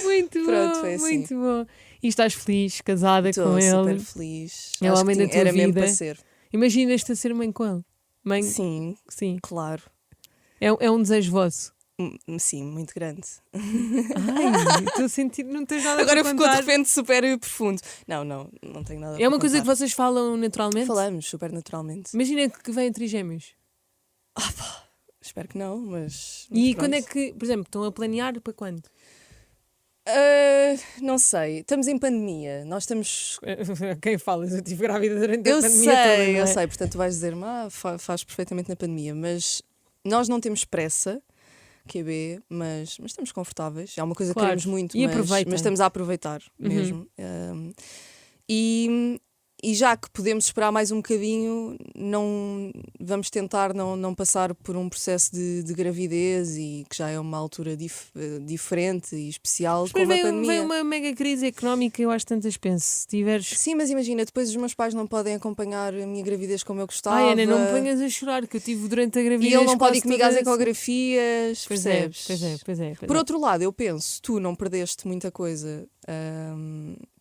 A: Muito bom,
B: Pronto, foi assim.
A: muito bom. E estás feliz, casada
B: Estou
A: com
B: super
A: ele.
B: feliz.
A: É o
B: Acho
A: homem
B: que
A: da tua
B: era mesmo
A: vida.
B: para ser.
A: Imaginas-te a ser mãe com ele? Mãe?
B: Sim,
A: Sim.
B: claro.
A: É um desejo vosso.
B: Sim, muito grande.
A: Ai, estou a sentir, não tens nada
B: Agora
A: para
B: ficou de
A: contar.
B: repente super profundo. Não tenho nada
A: É uma
B: para
A: coisa que
B: contar.
A: vocês falam naturalmente?
B: Falamos super naturalmente.
A: Imagina que vêm trigêmeos.
B: Espero que não, mas.
A: E
B: pronto.
A: quando é que, por exemplo, estão a planear para quando?
B: Não sei, estamos em pandemia. Nós estamos.
A: Quem fala? Eu estive grávida durante a
B: Eu
A: pandemia toda, não é?
B: eu sei, portanto tu vais dizer-me, faz perfeitamente na pandemia, mas nós não temos pressa, QB, mas estamos confortáveis. É uma coisa
A: Claro.
B: que queremos muito,
A: E
B: mas
A: aproveitem.
B: estamos a aproveitar mesmo. E já que podemos esperar mais um bocadinho, vamos tentar não passar por um processo de gravidez, e que já é uma altura diferente e especial,
A: Depois
B: como a
A: vem
B: pandemia.
A: uma mega crise económica, eu às tantas penso. Se tiveres.
B: Sim, mas imagina, depois os meus pais não podem acompanhar a minha gravidez como eu gostava.
A: Ai, Ana, não me ponhas a chorar, que eu tive durante a gravidez.
B: E ele não pode ir
A: quase
B: comigo às
A: toda-
B: ecografias,
A: Pois
B: percebes?
A: Pois é.
B: Por outro lado, eu penso, tu não perdeste muita coisa,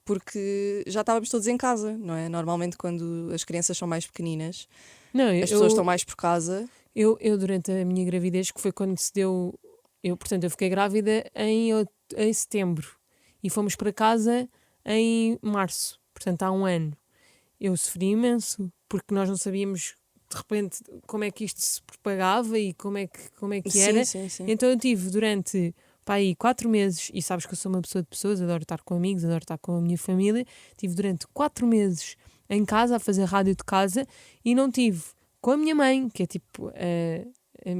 B: porque já estávamos todos em casa, não é? Normalmente quando as crianças são mais pequeninas,
A: Não,
B: as pessoas estão mais por casa.
A: Eu, durante a minha gravidez, que foi quando se deu. Portanto, eu fiquei grávida em setembro e fomos para casa em março, portanto, há um ano. Eu sofri imenso, porque nós não sabíamos de repente como é que isto se propagava e como é que era.
B: Sim.
A: Então eu tive durante aí 4 meses, e sabes que eu sou uma pessoa de pessoas, adoro estar com amigos, adoro estar com a minha família. Tive durante 4 meses em casa a fazer rádio de casa e não tive com a minha mãe, que é tipo a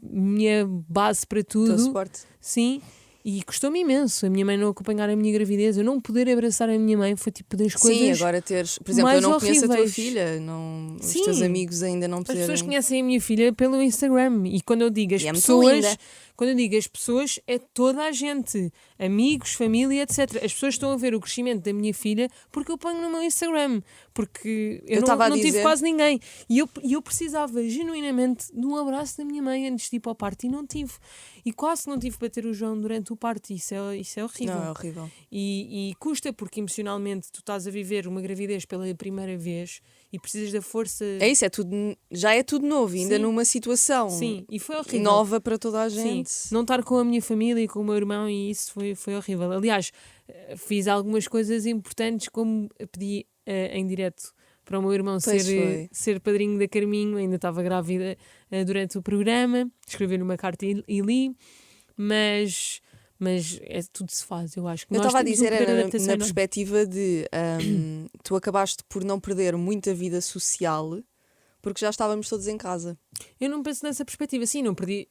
A: minha base para
B: O teu
A: tudo.
B: suporte.
A: Sim, e custou-me imenso a minha mãe não acompanhar a minha gravidez, eu não poder abraçar a minha mãe, foi tipo das coisas.
B: Sim, agora teres. Por exemplo,
A: mais
B: eu não conheço a tua
A: horríveis.
B: filha, os
A: Sim.
B: teus amigos ainda não
A: As
B: poderem.
A: pessoas conhecem a minha filha pelo Instagram, e quando eu digo as
B: E é muito
A: pessoas,
B: linda.
A: quando eu digo as pessoas, é toda a gente, amigos, família, etc. As pessoas estão a ver o crescimento da minha filha porque eu ponho no meu Instagram, porque eu
B: estava a
A: não tive
B: dizer-
A: quase ninguém. E eu precisava genuinamente de um abraço da minha mãe antes de ir para o parto, e não tive. E quase não tive para ter o João durante o parto, isso é horrível.
B: Não, é horrível.
A: E custa, porque emocionalmente tu estás a viver uma gravidez pela primeira vez e precisas da força.
B: É isso, já é tudo novo, ainda
A: Sim.
B: numa situação
A: Sim, e foi horrível.
B: nova para toda a
A: Sim,
B: gente.
A: não estar com a minha família e com o meu irmão, e isso foi horrível. Aliás, fiz algumas coisas importantes, como pedi em direto para o meu irmão
B: Pois foi.
A: ser padrinho da Carminho, ainda estava grávida durante o programa, escrevi-lhe uma carta e li, mas tudo se faz, eu acho. Que
B: Eu
A: nós
B: estava a
A: temos
B: dizer,
A: poder de
B: era
A: adaptação
B: na
A: enorme.
B: perspectiva de tu acabaste por não perder muita vida social porque já estávamos todos em casa.
A: Eu não penso nessa perspectiva, sim, não perdi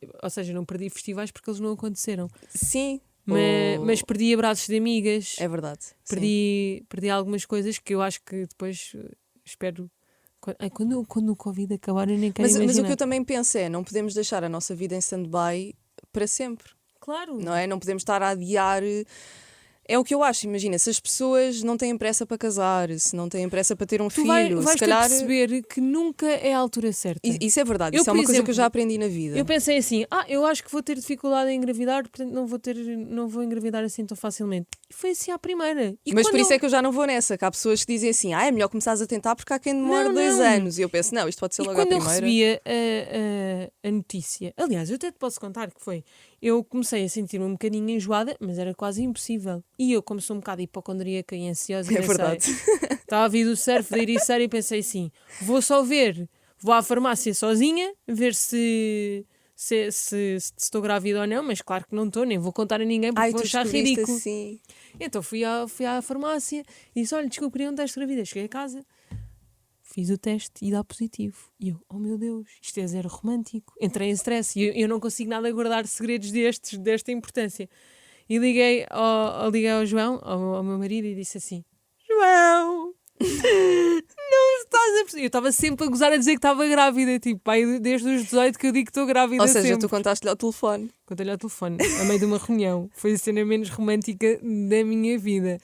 A: festivais porque eles não aconteceram,
B: Sim,
A: mas perdi abraços de amigas.
B: é verdade. sim.
A: Perdi algumas coisas que eu acho que depois espero. Quando o Covid acabar, eu nem quero
B: Mas o
A: imaginar.
B: que eu também penso é, não podemos deixar a nossa vida em stand-by para sempre,
A: Claro.
B: não é? Não podemos estar a adiar É o que eu acho, imagina, se as pessoas não têm pressa para casar, se não têm pressa para ter um
A: Tu
B: filho,
A: vais
B: se calhar.
A: perceber que nunca é a altura certa.
B: Isso é verdade,
A: Eu,
B: isso é
A: por
B: uma coisa
A: exemplo,
B: que eu já aprendi na vida.
A: Eu pensei assim, eu acho que vou ter dificuldade em engravidar, portanto não vou engravidar assim tão facilmente. E foi assim à primeira. E
B: Mas
A: quando
B: por isso é que eu já não vou nessa, que há pessoas que dizem assim, é melhor começares a tentar porque há quem demore
A: Não,
B: 2
A: não.
B: anos. E eu penso, não, isto pode ser
A: E
B: logo à
A: quando eu
B: primeira.
A: recebi a notícia, aliás, eu até te posso contar que foi, eu comecei a sentir-me um bocadinho enjoada, mas era quase impossível. E eu, como sou um bocado hipocondríaca e ansiosa,
B: É verdade.
A: estava a vir do surf, da ericeira e pensei assim, vou à farmácia sozinha, ver se estou grávida ou não, mas claro que não estou, nem vou contar a ninguém porque
B: Ai,
A: vou
B: tu
A: achar
B: descobriste
A: ridículo.
B: assim.
A: Então fui à farmácia e disse, olha, descobri um teste de gravidez. Cheguei a casa, fiz o teste e dá positivo. E eu, oh meu Deus, isto é zero romântico. Entrei em stress e eu não consigo nada guardar segredos desta importância. E liguei ao João, ao meu marido, e disse assim, João, não estás a perceber. Eu estava sempre a gozar a dizer que estava grávida, tipo, pai, desde os 18 que eu digo que estou grávida.
B: Ou seja,
A: sempre.
B: tu contaste-lhe ao telefone.
A: Contei-lhe ao telefone, a meio de uma reunião. Foi a cena menos romântica da minha vida.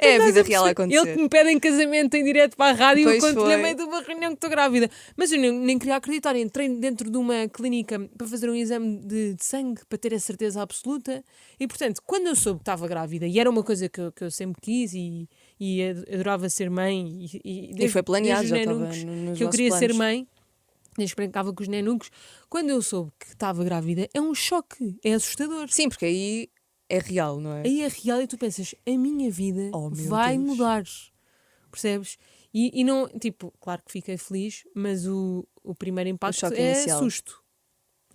B: É a
A: Estás
B: vida
A: a
B: real a
A: perceber?
B: acontecer.
A: Ele que me pede em casamento em direto para a rádio e eu
B: Pois
A: conto-lhe
B: foi.
A: a meio de uma reunião que estou grávida. Mas eu nem queria acreditar. Entrei dentro de uma clínica para fazer um exame de sangue para ter a certeza absoluta. E portanto, quando eu soube que estava grávida, e era uma coisa que eu sempre quis e adorava ser mãe,
B: E foi planeado, já
A: desde os
B: estava
A: nenucos,
B: nos
A: que eu
B: vossos
A: queria ser
B: planos.
A: mãe. Desde que brincava com os nenucos. Quando eu soube que estava grávida, é um choque, é assustador.
B: Sim, porque aí é real, não é?
A: Aí é real e tu pensas, a minha vida
B: Oh, meu
A: vai
B: Deus.
A: mudar. Percebes? E não, tipo, claro que fiquei feliz, mas o primeiro impacto
B: choque
A: é
B: inicial.
A: susto.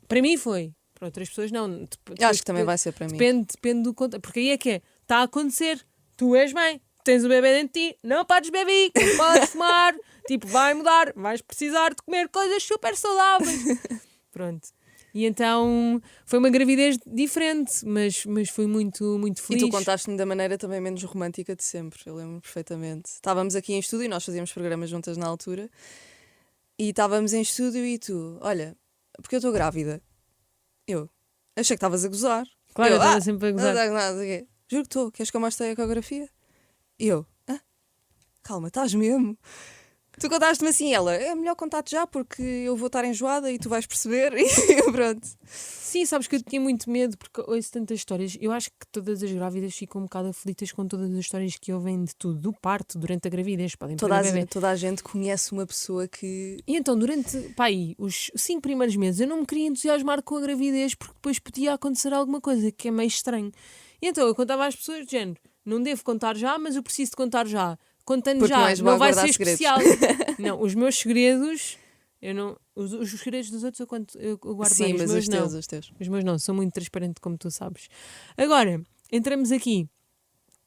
A: Para mim foi. Para outras pessoas não.
B: Eu acho que também vai ser para mim.
A: Depende do contexto. Porque aí é que é, está a acontecer, tu és mãe, tens o bebê dentro de ti, não podes beber, não podes fumar, tipo, vai mudar, vais precisar de comer coisas super saudáveis. Pronto. E então foi uma gravidez diferente, mas fui muito, muito
B: E
A: feliz.
B: tu contaste-me da maneira também menos romântica de sempre, eu lembro perfeitamente. Estávamos aqui em estúdio e nós fazíamos programas juntas na altura. E estávamos em estúdio e tu, olha, porque eu estou grávida. Eu, achei que estavas a gozar.
A: Claro, eu estava
B: "Ah,
A: sempre a
B: não
A: gozar.
B: dá nada, não sei o quê. Juro que estou, queres que eu mostre a ecografia? E eu, calma, estás mesmo? Tu contaste-me assim, ela, é melhor contar-te já porque eu vou estar enjoada e tu vais perceber e pronto.
A: Sim, sabes que eu tinha muito medo porque ouço tantas histórias. Eu acho que todas as grávidas ficam um bocado aflitas com todas as histórias que ouvem de tudo, do parto, durante a gravidez, podem
B: Toda
A: perder o bebê.
B: toda a gente conhece uma pessoa que...
A: E então, durante, os 5 primeiros meses, eu não me queria entusiasmar com a gravidez porque depois podia acontecer alguma coisa que é meio estranho. E então eu contava às pessoas, de género, não devo contar já, mas eu preciso de contar já. Contando
B: Porque não
A: já,
B: és boa
A: não
B: a
A: vai
B: guardar
A: ser
B: segredos.
A: especial. Não, os meus segredos, eu não. Os segredos dos outros eu guardo
B: Sim,
A: bem, os
B: mas
A: meus
B: os
A: não.
B: teus, os teus.
A: Os meus não, sou muito transparente, como tu sabes. Agora, entramos aqui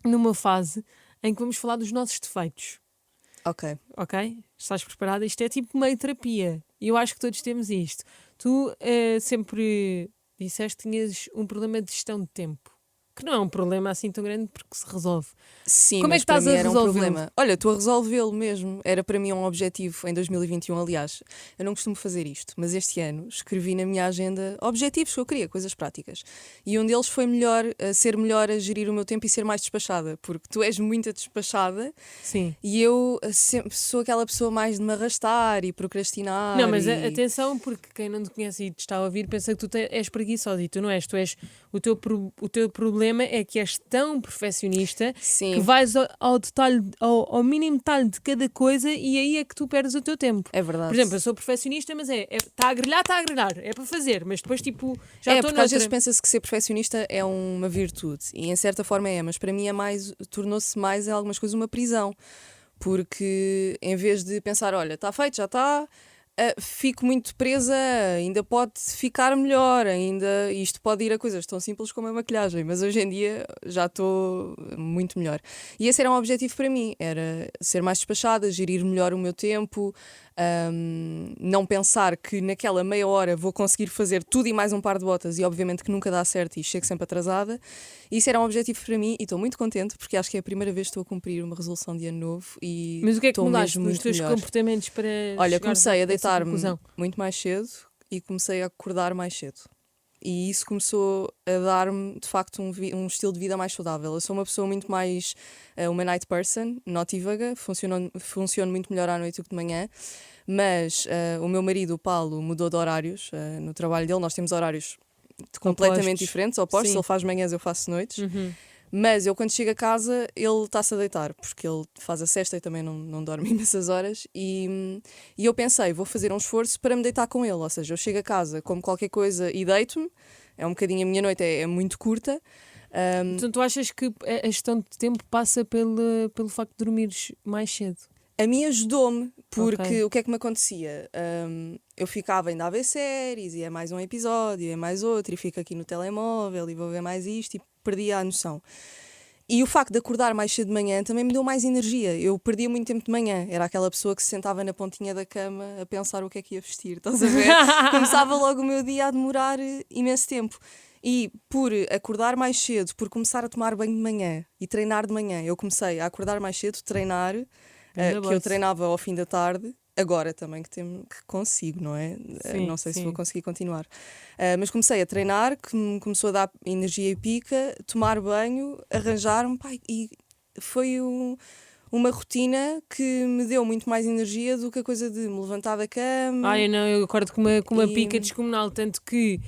A: numa fase em que vamos falar dos nossos defeitos.
B: Ok.
A: Ok? Estás preparada? Isto é tipo meio terapia. E eu acho que todos temos isto. Tu sempre disseste que tinhas um problema de gestão de tempo. Que não é um problema assim tão grande porque se resolve.
B: Sim,
A: Como é
B: mas
A: que estás
B: para mim
A: a
B: era um
A: resolvê-lo?
B: problema. Olha, estou a resolvê-lo mesmo. Era para mim um objetivo em 2021, aliás. Eu não costumo fazer isto, mas este ano escrevi na minha agenda objetivos que eu queria, coisas práticas. E um deles foi ser melhor a gerir o meu tempo e ser mais despachada, porque tu és muito despachada
A: Sim.
B: e eu sempre sou aquela pessoa mais de me arrastar e procrastinar.
A: Não, mas
B: e...
A: atenção, porque quem não te conhece e te está a ouvir pensa que tu és preguiçosa e tu não és. Tu és o teu problema é que és tão perfeccionista
B: Sim.
A: que vais ao detalhe, ao mínimo detalhe de cada coisa e aí é que tu perdes o teu tempo.
B: É verdade.
A: Por exemplo, eu sou perfeccionista, mas está a grelhar, é para fazer, mas depois tipo, já estou
B: porque às vezes
A: noutra.
B: pensa-se que ser perfeccionista é uma virtude e em certa forma é, mas para mim tornou-se mais em algumas coisas uma prisão, porque em vez de pensar, olha, está feito, já está, fico muito presa, ainda pode ficar melhor, ainda isto pode ir a coisas tão simples como a maquilhagem, mas hoje em dia já estou muito melhor. E esse era um objetivo para mim, era ser mais despachada, gerir melhor o meu tempo, não pensar que naquela meia hora vou conseguir fazer tudo e mais um par de botas e obviamente que nunca dá certo e chego sempre atrasada. Isso era um objetivo para mim e estou muito contente porque acho que é a primeira vez que estou a cumprir uma resolução de ano novo e
A: Mas o que é que
B: estou
A: mudaste
B: mesmo
A: nos
B: muito
A: teus
B: melhor.
A: comportamentos para
B: Olha,
A: chegar
B: comecei a
A: essa
B: deitar-me
A: conclusão?
B: muito mais cedo e comecei a acordar mais cedo. E isso começou a dar-me, de facto, um estilo de vida mais saudável. Eu sou uma pessoa muito mais uma night person, notívaga, funciono muito melhor à noite do que de manhã. Mas o meu marido, o Paulo, mudou de horários no trabalho dele. Nós temos horários completamente diferentes, opostos.
A: Sim.
B: Ele faz manhãs, eu faço noites.
A: Uhum.
B: Mas eu, quando chego a casa, ele está-se a deitar, porque ele faz a sesta e também não dorme imensas horas. E eu pensei, vou fazer um esforço para me deitar com ele. Ou seja, eu chego a casa, como qualquer coisa e deito-me. É um bocadinho, a minha noite é muito curta.
A: Então tu achas que a gestão de tempo passa pelo facto de dormires mais cedo?
B: A mim ajudou-me, porque
A: Ok.
B: o que é que me acontecia? Eu ficava ainda a ver séries, e é mais um episódio, e é mais outro, e fico aqui no telemóvel, e vou ver mais isto, e perdia a noção. E o facto de acordar mais cedo de manhã também me deu mais energia. Eu perdia muito tempo de manhã. Era aquela pessoa que se sentava na pontinha da cama a pensar o que é que ia vestir, estás a ver? Começava logo o meu dia a demorar imenso tempo. E por acordar mais cedo, por começar a tomar banho de manhã e treinar de manhã, eu comecei a acordar mais cedo, treinar, que eu treinava ao fim da tarde. Agora também que consigo, não é?
A: Sim,
B: Não sei se
A: sim.
B: vou conseguir continuar. Mas comecei a treinar, que me começou a dar energia e pica, tomar banho, arranjar-me, pá, e foi uma rotina que me deu muito mais energia do que a coisa de me levantar da cama.
A: Eu acordo com uma
B: E-
A: pica descomunal, tanto que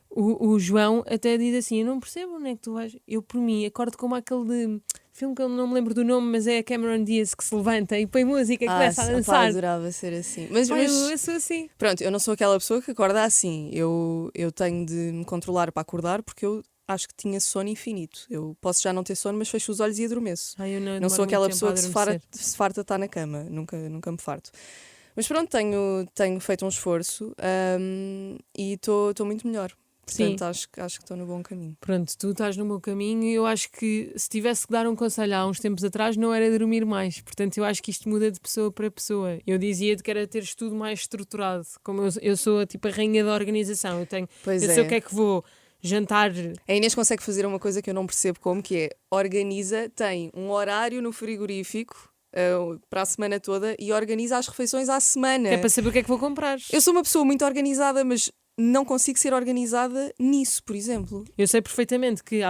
A: o João até diz assim, eu não percebo onde é que tu vais. Eu, por mim, acordo como aquele de filme que eu não me lembro do nome, mas é a Cameron Diaz que se levanta e põe música e começa a
B: Pá,
A: dançar.
B: adorava ser assim. Mas
A: Eu sou assim.
B: pronto, eu não sou aquela pessoa que acorda assim. Eu tenho de me controlar para acordar, porque eu acho que tinha sono infinito. Eu posso já não ter sono, mas fecho os olhos e adormeço.
A: Eu
B: Não
A: demoro
B: sou aquela
A: muito tempo
B: pessoa
A: a
B: que se
A: adormecer.
B: farta de estar na cama. Nunca me farto. Mas pronto, tenho feito um esforço, e estou muito melhor.
A: Sim.
B: Portanto, acho que estou no bom caminho.
A: Pronto, tu estás no meu caminho e eu acho que se tivesse que dar um conselho há uns tempos atrás não era dormir mais. Portanto, eu acho que isto muda de pessoa para pessoa. Eu dizia-te que era teres tudo mais estruturado. Como eu sou tipo a rainha da organização. Eu
B: Pois
A: sei o que é que vou jantar.
B: A Inês consegue fazer uma coisa que eu não percebo como, que é organiza, tem um horário no frigorífico para a semana toda e organiza as refeições à semana.
A: Que é para saber o que é que vou comprar.
B: Eu sou uma pessoa muito organizada, mas não consigo ser organizada nisso, por exemplo.
A: Eu sei perfeitamente que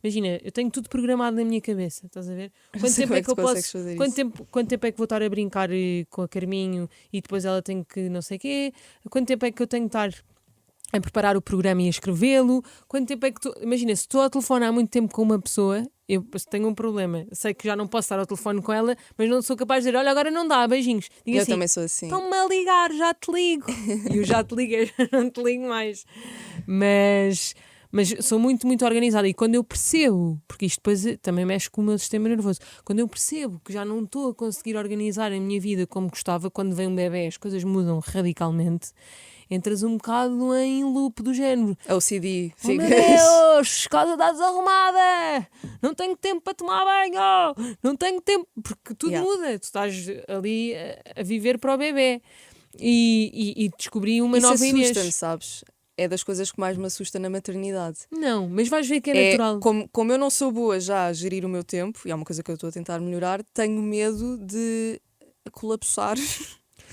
A: imagina, eu tenho tudo programado na minha cabeça, estás a ver?
B: Não sei como é que tu consegues fazer isso.
A: Quanto tempo é que vou estar a brincar com a Carminho e depois ela tem que não sei quê? Quanto tempo é que eu tenho que estar a preparar o programa e a escrevê-lo? Quanto tempo é que imagina, se estou ao telefone há muito tempo com uma pessoa, eu tenho um problema. Sei que já não posso estar ao telefone com ela, mas não sou capaz de dizer, olha, agora não dá, beijinhos. Digo
B: Eu
A: assim,
B: também sou assim.
A: estão-me a ligar, já te ligo. E eu já te liguei, não te ligo mais. Mas sou muito, muito organizada. E quando eu percebo, porque isto depois também mexe com o meu sistema nervoso, quando eu percebo que já não estou a conseguir organizar a minha vida como gostava, quando vem um bebê as coisas mudam radicalmente, entras um bocado em loop do género.
B: OCD.
A: Oh meu Deus, casa está desarrumada, não tenho tempo para tomar banho, não tenho tempo, porque tudo muda, tu estás ali a viver para o bebê. E descobri uma
B: Isso
A: nova Inês.
B: assusta-me, sabes? É das coisas que mais me assusta na maternidade.
A: Não, mas vais ver que é natural.
B: Como eu não sou boa já a gerir o meu tempo, e é uma coisa que eu estou a tentar melhorar, tenho medo de colapsar.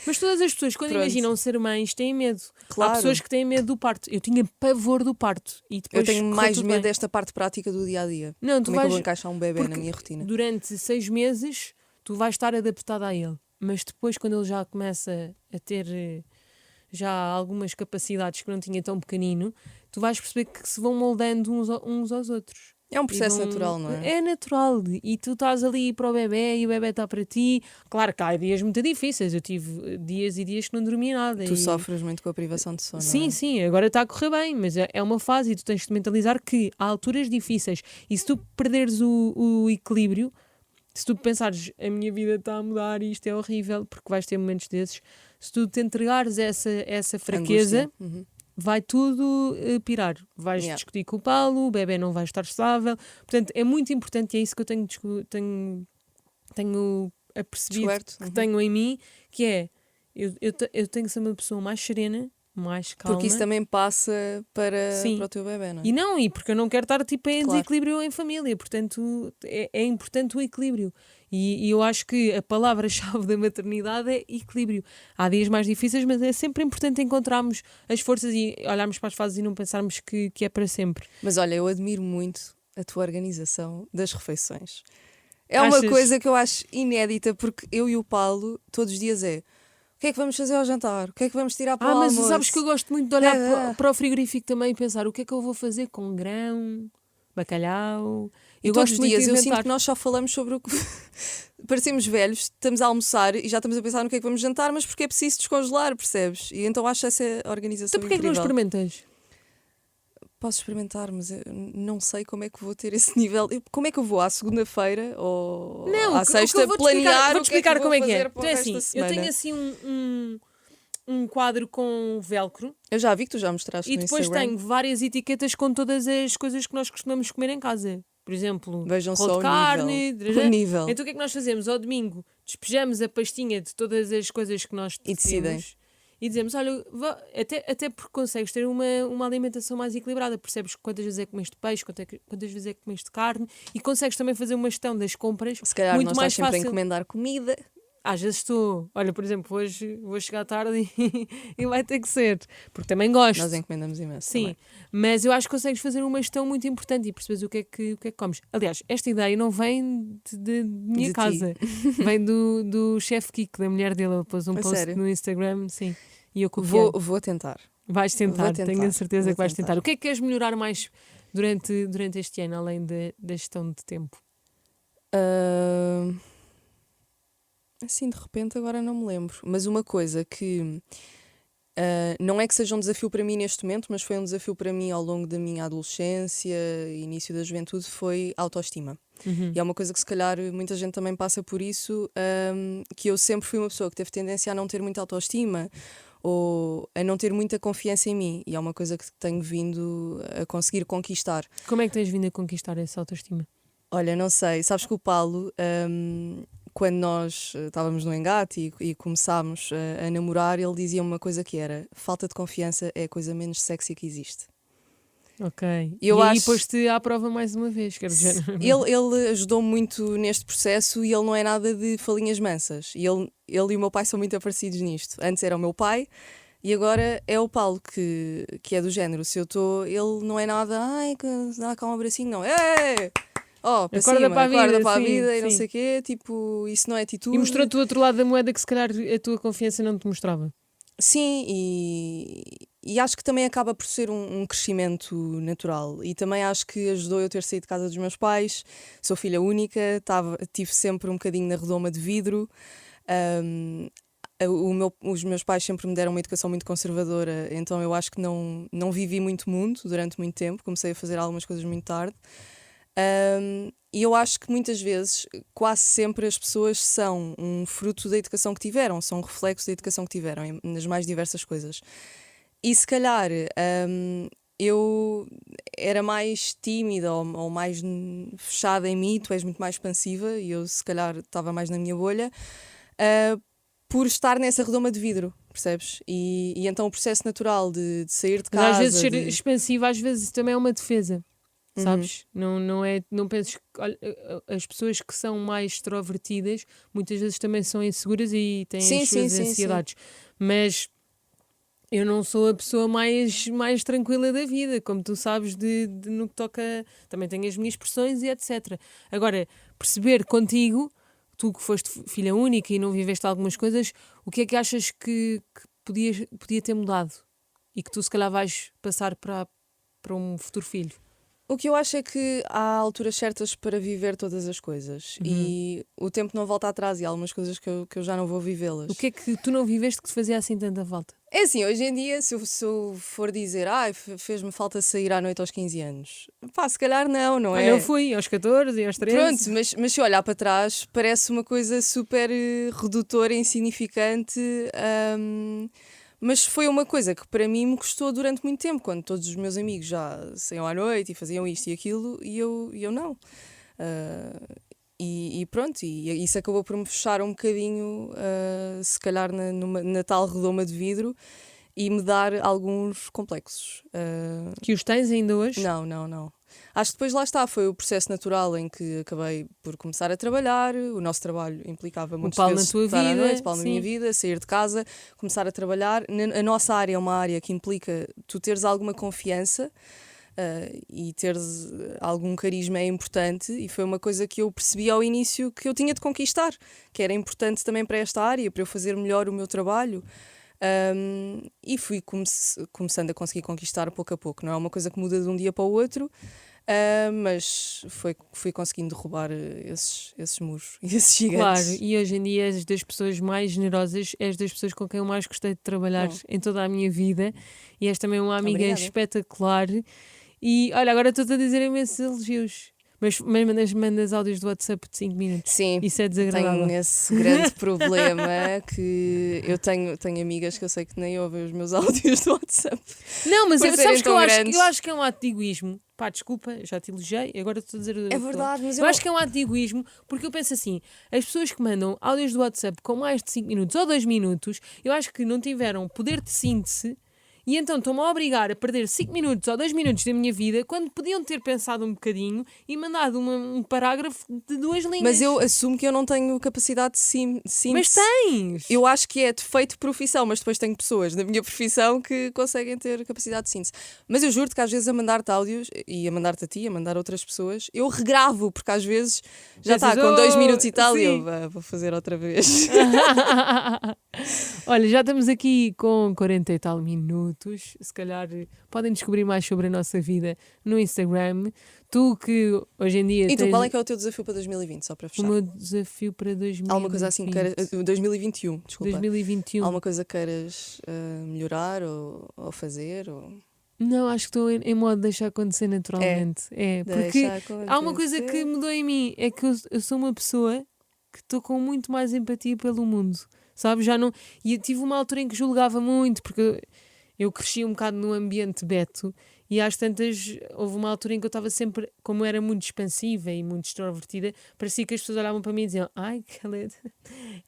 A: Mas todas as pessoas, quando
B: Pronto.
A: imaginam ser mães, têm medo.
B: Claro.
A: Há pessoas que têm medo do parto. Eu tinha pavor do parto. E depois
B: Eu tenho
A: correu
B: mais
A: tudo
B: medo
A: bem.
B: desta parte prática do dia a dia.
A: Não, tu
B: Como é que eu
A: vais...
B: vou encaixar um bebê na
A: porque
B: minha rotina?
A: Durante 6 meses, tu vais estar adaptada a ele. Mas depois, quando ele já começa a ter já algumas capacidades que não tinha tão pequenino, tu vais perceber que se vão moldando uns aos outros.
B: É um processo
A: E
B: natural, não é?
A: É natural. E tu estás ali para o bebê e o bebê está para ti. Claro que há dias muito difíceis. Eu tive dias e dias que não dormia nada.
B: Tu
A: e...
B: sofres muito com a privação de sono.
A: Sim,
B: não é?
A: sim, agora está a correr bem, mas é uma fase e tu tens de mentalizar que há alturas difíceis e se tu perderes o equilíbrio, se tu pensares a minha vida está a mudar e isto é horrível, porque vais ter momentos desses, se tu te entregares essa fraqueza,
B: Angústia. Uhum.
A: vai tudo pirar. Vais discutir com o Paulo, o bebê não vai estar estável. Portanto, é muito importante e é isso que eu tenho apercebido
B: Descoberto.
A: que tenho em mim, que é eu tenho que ser uma pessoa mais serena mais calma.
B: Porque isso também passa
A: Sim.
B: para o teu bebê, não é?
A: E porque eu não quero estar tipo em
B: Claro.
A: desequilíbrio em família, portanto é importante o equilíbrio. E eu acho que a palavra-chave da maternidade é equilíbrio. Há dias mais difíceis, mas é sempre importante encontrarmos as forças e olharmos para as fases e não pensarmos que é para sempre.
B: Mas olha, eu admiro muito a tua organização das refeições. É uma
A: Achas?
B: coisa que eu acho inédita, porque eu e o Paulo, todos os dias é: o que é que vamos fazer ao jantar? O que é que vamos tirar para o
A: Mas
B: almoço?
A: sabes que eu gosto muito de olhar
B: Ah.
A: para o frigorífico também e pensar o que é que eu vou fazer com grão, bacalhau.
B: E
A: Eu
B: todos
A: gosto
B: os
A: muito
B: dias
A: de
B: eu sinto
A: inventar.
B: que nós só falamos sobre o que. Parecemos velhos, estamos a almoçar e já estamos a pensar no que é que vamos jantar, mas porque é preciso descongelar, percebes? E então acho essa organização
A: Então porquê é que não
B: incrível.
A: experimentas?
B: Posso experimentar, mas eu não sei como é que vou ter esse nível. Como é que eu vou à segunda-feira ou
A: Não,
B: à sexta
A: vou-te
B: planear
A: vou-te explicar
B: o que
A: como é
B: vou
A: que é.
B: fazer para o
A: Então é
B: resto
A: assim,
B: da
A: eu
B: semana.
A: tenho assim um quadro com velcro
B: Eu já vi que tu já mostraste
A: e
B: no
A: depois
B: Instagram.
A: tenho várias etiquetas com todas as coisas que nós costumamos comer em casa. Por exemplo,
B: Vejam
A: rolo
B: só
A: de
B: o
A: carne.
B: nível. O nível.
A: Então o que é que nós fazemos? Ao domingo despejamos a pastinha de todas as coisas que nós
B: E decidem.
A: decidimos e dizemos, olha, até porque consegues ter uma alimentação mais equilibrada, percebes quantas vezes é que comeste peixe, quantas vezes é que comeste carne e consegues também fazer uma gestão das compras
B: Se calhar
A: muito
B: não
A: mais
B: estás sempre a
A: fácil.
B: encomendar comida.
A: Às vezes estou, olha, por exemplo, hoje vou chegar tarde e vai ter que ser, porque também gosto.
B: Nós encomendamos imenso.
A: Sim,
B: também.
A: mas eu acho que consegues fazer uma gestão muito importante e percebes o que é que comes. Aliás, esta ideia não vem de minha
B: De ti.
A: casa, vem do chefe Kiko, da mulher dele. Ele pôs um
B: A
A: post
B: sério?
A: no Instagram, sim, e eu copiei.
B: Vou tentar.
A: Vais tentar,
B: vou tentar,
A: tenho a certeza
B: vou
A: que vais
B: tentar.
A: tentar. O que é que queres melhorar mais durante este ano, além da gestão de tempo?
B: Assim, de repente, agora não me lembro. Mas uma coisa que não é que seja um desafio para mim neste momento, mas foi um desafio para mim ao longo da minha adolescência e início da juventude, foi a autoestima.
A: Uhum.
B: E é uma coisa que se calhar muita gente também passa por isso, que eu sempre fui uma pessoa que teve tendência a não ter muita autoestima ou a não ter muita confiança em mim. E é uma coisa que tenho vindo a conseguir conquistar.
A: Como é que tens vindo a conquistar essa autoestima?
B: Olha, não sei, sabes que o Paulo, quando nós estávamos no engate e começámos a namorar, ele dizia uma coisa que era: falta de confiança é a coisa menos sexy que existe.
A: Ok.
B: Eu
A: e aí
B: acho-
A: pôs-te à prova mais uma vez, quer dizer.
B: Ele ajudou muito neste processo e ele não é nada de falinhas mansas. E ele e o meu pai são muito parecidos nisto. Antes era o meu pai e agora é o Paulo que é do género. Se eu estou, ele não é nada, ai, dá cá um abracinho, não. Ei! Oh, para
A: Acorda
B: cima,
A: para a vida,
B: acorda para a
A: sim,
B: vida e não
A: sim.
B: sei o quê. Tipo, isso não é atitude.
A: E mostrou-te o outro lado da moeda que se calhar a tua confiança não te mostrava.
B: Sim, e acho que também acaba por ser um crescimento natural. E também acho que ajudou eu ter saído de casa dos meus pais. Sou filha única, tive sempre um bocadinho na redoma de vidro. Os meus pais sempre me deram uma educação muito conservadora, então eu acho que não vivi muito mundo durante muito tempo. Comecei a fazer algumas coisas muito tarde. E eu acho que muitas vezes, quase sempre, as pessoas são um fruto da educação que tiveram, são um reflexo da educação que tiveram, nas mais diversas coisas. E se calhar eu era mais tímida ou mais fechada em mim, tu és muito mais expansiva e eu se calhar estava mais na minha bolha, por estar nessa redoma de vidro, percebes? E então o processo natural de sair de
A: Mas
B: casa...
A: às vezes ser
B: de-
A: expansivo, às vezes também é uma defesa. Sabes? Não penses que olha, as pessoas que são mais extrovertidas muitas vezes também são inseguras e têm
B: Sim,
A: as
B: sim,
A: suas
B: sim,
A: ansiedades. Mas eu não sou a pessoa mais tranquila da vida, como tu sabes, no que toca. Também tenho as minhas pressões e etc. Agora, perceber contigo, tu que foste filha única e não viveste algumas coisas, o que é que achas que podia ter mudado e que tu se calhar vais passar para um futuro filho?
B: O que eu acho é que há alturas certas para viver todas as coisas e o tempo não volta atrás e há algumas coisas que eu já não vou vivê-las.
A: O que é que tu não viveste que te fazia assim tanta falta?
B: É assim, hoje em dia, se eu for dizer fez-me falta sair à noite aos 15 anos, pá, se calhar não
A: Olha,
B: é?
A: eu fui aos 14 e aos 13.
B: Pronto, mas se olhar para trás, parece uma coisa super redutora, insignificante, mas foi uma coisa que para mim me custou durante muito tempo, quando todos os meus amigos já saíam à noite e faziam isto e aquilo, e eu não. E pronto, e isso acabou por me fechar um bocadinho, se calhar na tal redoma de vidro, e me dar alguns complexos.
A: Que os tens ainda hoje?
B: Não. Acho que depois lá está, foi o processo natural em que acabei por começar a trabalhar. O nosso trabalho implicava muitas
A: Paulo
B: vezes
A: na tua
B: estar à
A: vida,
B: noite, Paulo na
A: sim.
B: minha vida, sair de casa, começar a trabalhar. A nossa área é uma área que implica tu teres alguma confiança e teres algum carisma é importante, e foi uma coisa que eu percebi ao início que eu tinha de conquistar, que era importante também para esta área, para eu fazer melhor o meu trabalho. E fui começando a conseguir conquistar pouco a pouco. Não é uma coisa que muda de um dia para o outro, mas fui conseguindo derrubar esses muros e esses gigantes.
A: Claro, e hoje em dia és das pessoas mais generosas, és das pessoas com quem eu mais gostei de trabalhar em toda a minha vida, e és também uma amiga
B: Obrigada.
A: espetacular. E olha, agora estou-te a dizer imensos elogios, mas mandas áudios do WhatsApp de 5 minutos.
B: Sim,
A: Isso é desagradável.
B: tenho esse grande problema que eu tenho amigas que eu sei que nem ouvem os meus áudios do WhatsApp.
A: Não, mas
B: por
A: sabes
B: serem
A: que
B: tão grandes.
A: eu acho que é um ato de egoísmo. Pá, desculpa, já te elogiei, agora estou a dizer
B: É verdade, mas
A: eu acho que é um ato de egoísmo, porque eu penso assim, as pessoas que mandam áudios do WhatsApp com mais de 5 minutos ou 2 minutos, eu acho que não tiveram poder de síntese. E então estão-me a obrigar a perder 5 minutos ou 2 minutos da minha vida, quando podiam ter pensado um bocadinho e mandado um parágrafo de 2 linhas.
B: Mas eu assumo que eu não tenho capacidade de síntese.
A: Mas tens!
B: Eu acho que é defeito de profissão, mas depois tenho pessoas da minha profissão que conseguem ter capacidade de síntese. Mas eu juro-te que às vezes a mandar-te áudios, e a mandar-te a ti, a mandar outras pessoas, eu regravo, porque às vezes já está com 2 minutos e tal, e eu vou fazer outra vez.
A: Olha, já estamos aqui com 40 e tal minutos. Se calhar podem descobrir mais sobre a nossa vida no Instagram. Tu que hoje em dia
B: E tu,
A: tens
B: qual é que é o teu desafio para 2020, só para
A: o
B: fechar?
A: meu desafio para 2020?
B: Alguma coisa assim que queiras... 2021, desculpa.
A: 2021.
B: Alguma coisa que queiras melhorar ou fazer?
A: Não, acho que estou em modo de deixar acontecer naturalmente. É, porque há uma coisa que mudou em mim, é que eu sou uma pessoa que estou com muito mais empatia pelo mundo, sabe? Já não... E eu tive uma altura em que julgava muito, porque eu cresci um bocado num ambiente beto, e às tantas houve uma altura em que eu estava sempre, como era muito expansiva e muito extrovertida, parecia que as pessoas olhavam para mim e diziam: ai, que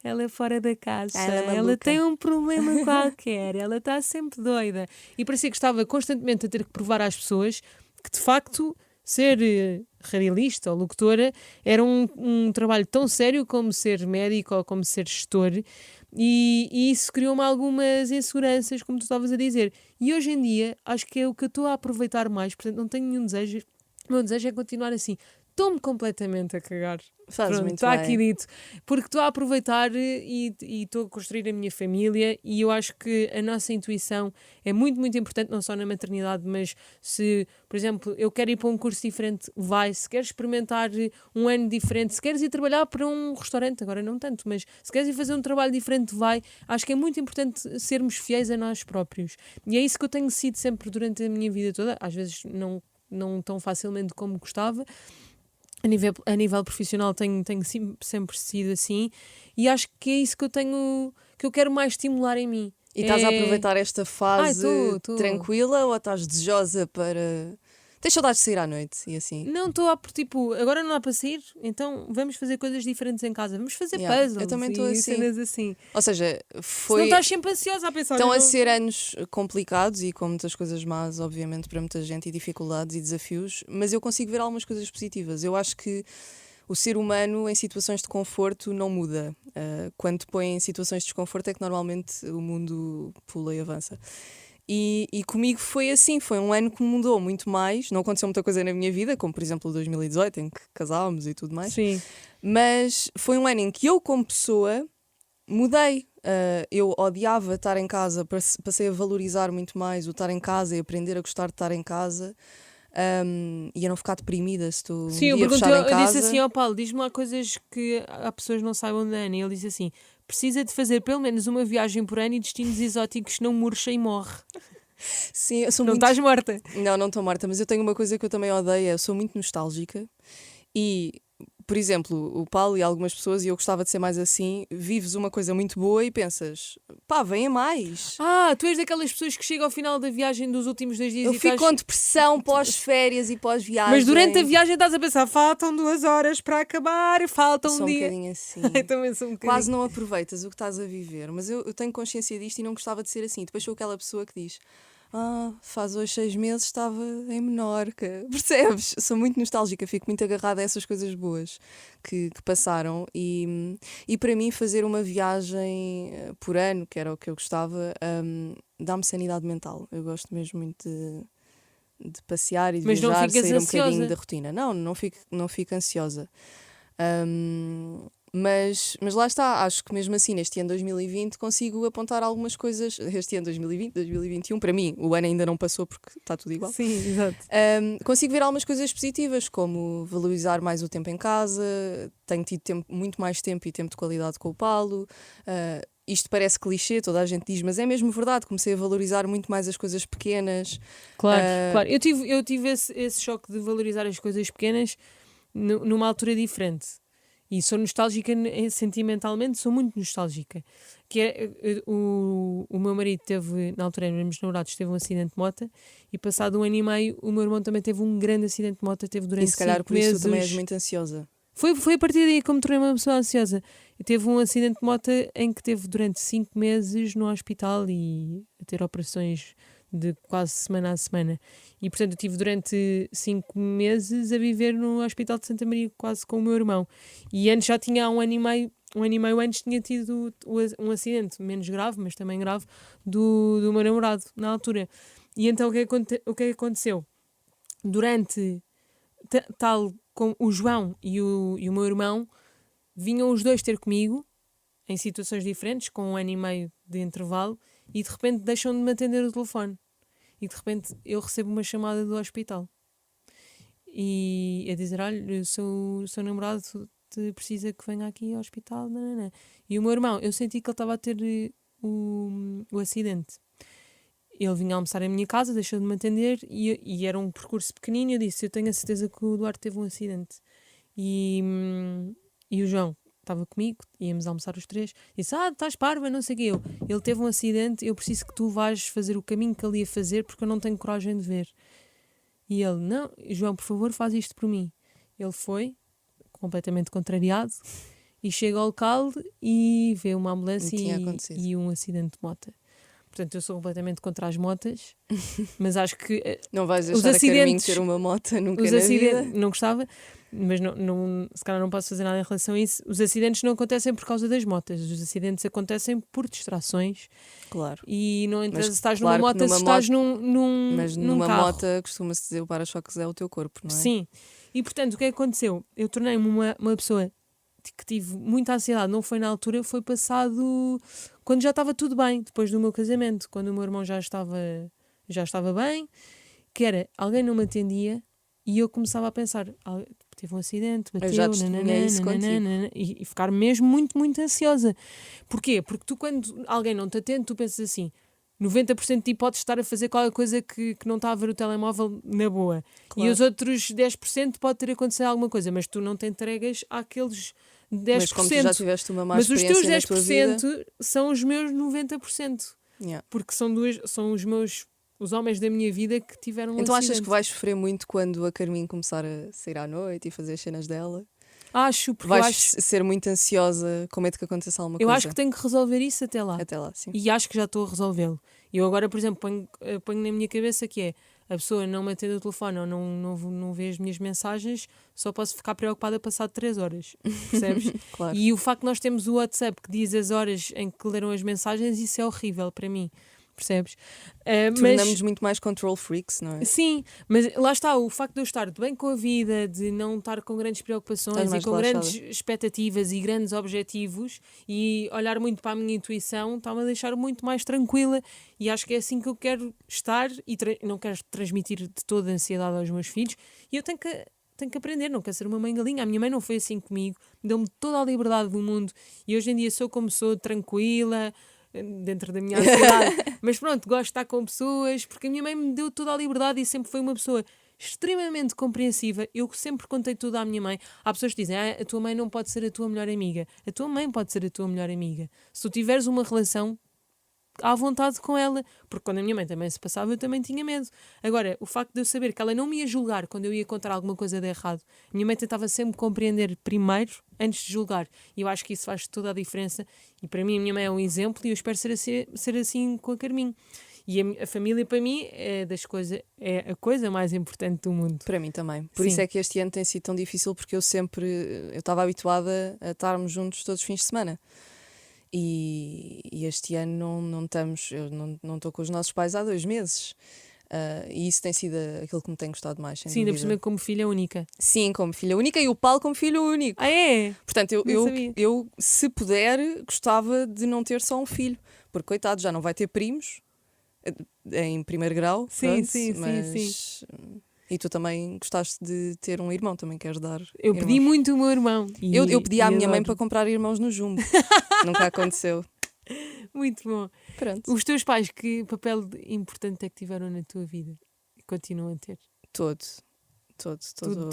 A: ela é fora da caixa, ela tem um problema qualquer, ela está sempre doida. E parecia que estava constantemente a ter que provar às pessoas que de facto ser radialista ou locutora era um trabalho tão sério como ser médico ou como ser gestor, e isso criou-me algumas inseguranças, como tu estavas a dizer. E hoje em dia acho que é o que eu estou a aproveitar mais, portanto não tenho nenhum desejo. O meu desejo é continuar assim. Estou-me completamente a cagar.
B: Fazes muito
A: está
B: bem.
A: aqui dito. Porque estou a aproveitar e estou a construir a minha família, e eu acho que a nossa intuição é muito, muito importante, não só na maternidade, mas se, por exemplo, eu quero ir para um curso diferente, vai. Se queres experimentar um ano diferente, se queres ir trabalhar para um restaurante, agora não tanto, mas se queres ir fazer um trabalho diferente, vai. Acho que é muito importante sermos fiéis a nós próprios. E é isso que eu tenho sido sempre durante a minha vida toda, às vezes não tão facilmente como gostava. A nível profissional tenho sempre sido assim, e acho que é isso que eu quero mais estimular em mim.
B: E estás a aproveitar esta fase
A: tô.
B: tranquila, ou estás desejosa para... Tens saudades de sair à noite e assim?
A: Não estou tipo, agora não dá para sair, então vamos fazer coisas diferentes em casa, vamos fazer puzzles.
B: Eu também estou
A: e
B: assim.
A: cenas assim.
B: Ou seja,
A: Se não estás sempre ansiosa a pensar.
B: Estão a ser anos complicados e com muitas coisas más, obviamente, para muita gente, e dificuldades e desafios, mas eu consigo ver algumas coisas positivas. Eu acho que o ser humano em situações de conforto não muda. Quando te põe em situações de desconforto é que normalmente o mundo pula e avança. E comigo foi assim, foi um ano que mudou muito mais. Não aconteceu muita coisa na minha vida, como por exemplo 2018, em que casámos e tudo mais.
A: Sim.
B: Mas foi um ano em que eu, como pessoa, mudei. Eu odiava estar em casa, passei a valorizar muito mais o estar em casa e aprender a gostar de estar em casa. E a não ficar deprimida se tu
A: Sim, eu
B: casa.
A: disse assim ao Paulo: diz-me lá coisas que há pessoas não saibam da Ana. E ele disse assim: precisa de fazer pelo menos uma viagem por ano e destinos exóticos, não murcha e morre.
B: Sim, eu sou
A: não
B: muito...
A: estás morta.
B: Não estou morta, mas eu tenho uma coisa que eu também odeio, eu sou muito nostálgica, e por exemplo, o Paulo e algumas pessoas, e eu gostava de ser mais assim, vives uma coisa muito boa e pensas, pá, venha mais.
A: Tu és daquelas pessoas que chegam ao final da viagem dos últimos 2 dias
B: Eu
A: e
B: fico
A: estás...
B: com depressão pós-férias e pós-viagem.
A: Mas durante a viagem estás a pensar, faltam 2 horas para acabar, falta um
B: Sou um
A: dia.
B: bocadinho assim.
A: Eu também sou um bocadinho.
B: Quase não aproveitas o que estás a viver. Mas eu tenho consciência disto e não gostava de ser assim. Depois sou aquela pessoa que diz, faz hoje 6 meses estava em Menorca. Percebes? Sou muito nostálgica, fico muito agarrada a essas coisas boas que passaram. E para mim fazer uma viagem por ano, que era o que eu gostava, dá-me sanidade mental. Eu gosto mesmo muito de passear e de
A: Mas não
B: viajar,
A: ficas
B: sair um
A: ansiosa?
B: bocadinho da rotina. Não fico ansiosa. Mas lá está, acho que mesmo assim neste ano 2020 consigo apontar algumas coisas. Este ano 2020, 2021, para mim o ano ainda não passou porque está tudo igual.
A: Sim, exato.
B: Consigo ver algumas coisas positivas, como valorizar mais o tempo em casa. Tenho tido muito mais tempo e tempo de qualidade com o Paulo. Isto parece clichê, toda a gente diz, mas é mesmo verdade. Comecei a valorizar muito mais as coisas pequenas.
A: Claro, claro. Eu tive esse choque de valorizar as coisas pequenas numa altura diferente. E sou nostálgica sentimentalmente, sou muito nostálgica. Que é, o meu marido teve, na altura éramos namorados, teve um acidente de moto e passado 1 ano e meio o meu irmão também teve um grande acidente de moto, teve durante 5 meses.
B: E se calhar por isso tu também és muito ansiosa.
A: Foi a partir daí que eu me tornei uma pessoa ansiosa. Eu teve um acidente de moto em que teve durante 5 meses no hospital e a ter operações de quase semana a semana. E portanto eu tive durante 5 meses a viver no Hospital de Santa Maria quase com o meu irmão. E antes já tinha há 1 ano e meio antes tinha tido um acidente, menos grave, mas também grave, do meu namorado na altura. E então o que é que aconteceu? Durante tal como o João e o meu irmão vinham os dois ter comigo em situações diferentes, com 1 ano e meio de intervalo, e de repente deixam de me atender o telefone. E de repente eu recebo uma chamada do hospital. E a dizer, olha, o seu namorado precisa que venha aqui ao hospital. Nanana. E o meu irmão, eu senti que ele estava a ter o acidente. Ele vinha almoçar à minha casa, deixou de me atender e era um percurso pequenino. Eu disse, eu tenho a certeza que o Duarte teve um acidente. E o João estava comigo, íamos almoçar os 3, disse, estás parva, não sei o quê. Ele teve um acidente, eu preciso que tu vás fazer o caminho que ele ia fazer porque eu não tenho coragem de ver. E ele, não, João, por favor, faz isto por mim. Ele foi, completamente contrariado, e chega ao local e vê uma ambulância e um acidente de moto. Portanto, eu sou completamente contra as motas, mas acho que
B: não vais deixar a Carminho ter uma moto nunca na vida.
A: Não gostava, mas se calhar não posso fazer nada em relação a isso. Os acidentes não acontecem por causa das motas, os acidentes acontecem por distrações.
B: Claro.
A: E não interessa se estás
B: claro
A: numa moto, se estás num
B: mas
A: num
B: numa
A: carro.
B: moto costuma-se dizer o para-choques é o teu corpo, não é?
A: Sim. E portanto, o que aconteceu? Eu tornei-me uma pessoa que tive muita ansiedade, não foi na altura, foi passado quando já estava tudo bem, depois do meu casamento, quando o meu irmão já estava bem, que era, alguém não me atendia e eu começava a pensar, teve um acidente, bateu, e ficar mesmo muito, muito ansiosa. Porquê? Porque tu, quando alguém não te atende, tu pensas assim, 90% de ti pode estar a fazer qualquer coisa que não está a ver o telemóvel na boa. Claro. E os outros 10% pode ter acontecido alguma coisa, mas tu não te entregas àqueles 10%. Mas
B: como tu já tiveste uma má experiência na tua vida...
A: Mas os teus 10% são os meus 90%.
B: Yeah.
A: Porque são os homens da minha vida que tiveram um
B: Então
A: acidente.
B: Achas que vais sofrer muito quando a Carminho começar a sair à noite e fazer as cenas dela?
A: Acho, porque
B: vais ser muito ansiosa com medo que aconteça alguma coisa.
A: Eu acho que tenho que resolver isso até lá.
B: Até lá, sim.
A: E acho que já estou a resolvê-lo. Eu agora, por exemplo, ponho na minha cabeça que é a pessoa não me atende o telefone ou não vê as minhas mensagens, só posso ficar preocupada passado 3 horas. Percebes?
B: Claro.
A: E o facto de nós termos o WhatsApp que diz as horas em que leram as mensagens, isso é horrível para mim. Percebes?
B: Tornamos muito mais control freaks, não é?
A: Sim, mas lá está, o facto de eu estar bem com a vida, de não estar com grandes preocupações e com grandes expectativas e grandes objetivos e olhar muito para a minha intuição, está-me a deixar muito mais tranquila e acho que é assim que eu quero estar e não quero transmitir de toda a ansiedade aos meus filhos e eu tenho que aprender, não quero ser uma mãe galinha. A minha mãe não foi assim comigo, deu-me toda a liberdade do mundo e hoje em dia sou como sou, tranquila, dentro da minha ansiedade, mas pronto, gosto de estar com pessoas porque a minha mãe me deu toda a liberdade e sempre foi uma pessoa extremamente compreensiva. Eu sempre contei tudo à minha mãe. Há pessoas que dizem, a tua mãe não pode ser a tua melhor amiga. A tua mãe pode ser a tua melhor amiga. Se tu tiveres uma relação à vontade com ela, porque quando a minha mãe também se passava eu também tinha medo. Agora, o facto de eu saber que ela não me ia julgar quando eu ia contar alguma coisa de errado, a minha mãe tentava sempre compreender primeiro antes de julgar, e eu acho que isso faz toda a diferença, e para mim a minha mãe é um exemplo e eu espero ser assim com a Carminho. E a família para mim é a coisa mais importante do mundo.
B: Para mim também. Por
A: Sim.
B: isso é que este ano tem sido tão difícil, porque eu estava habituada a estarmos juntos todos os fins de semana. E este ano não estamos, eu não estou com os nossos pais há 2 meses. E isso tem sido aquilo que me tem gostado mais, sem
A: Sim, ainda por
B: dúvida.
A: cima como filha única.
B: Sim, como filha única, e o Paulo como filho único.
A: Ah, é?
B: Portanto,
A: Não sabia.
B: eu, se puder, gostava de não ter só um filho. Porque, coitado, já não vai ter primos em primeiro grau.
A: Sim,
B: pronto,
A: sim,
B: mas... E tu também gostaste de ter um irmão, também queres dar
A: Eu pedi
B: irmãos?
A: muito o meu irmão.
B: Eu pedi à minha mãe
A: adoro.
B: para comprar irmãos no Jumbo. Nunca aconteceu.
A: Muito bom.
B: Pronto.
A: Os teus pais, que papel importante é que tiveram na tua vida? E continuam a ter?
B: Todo
A: Tu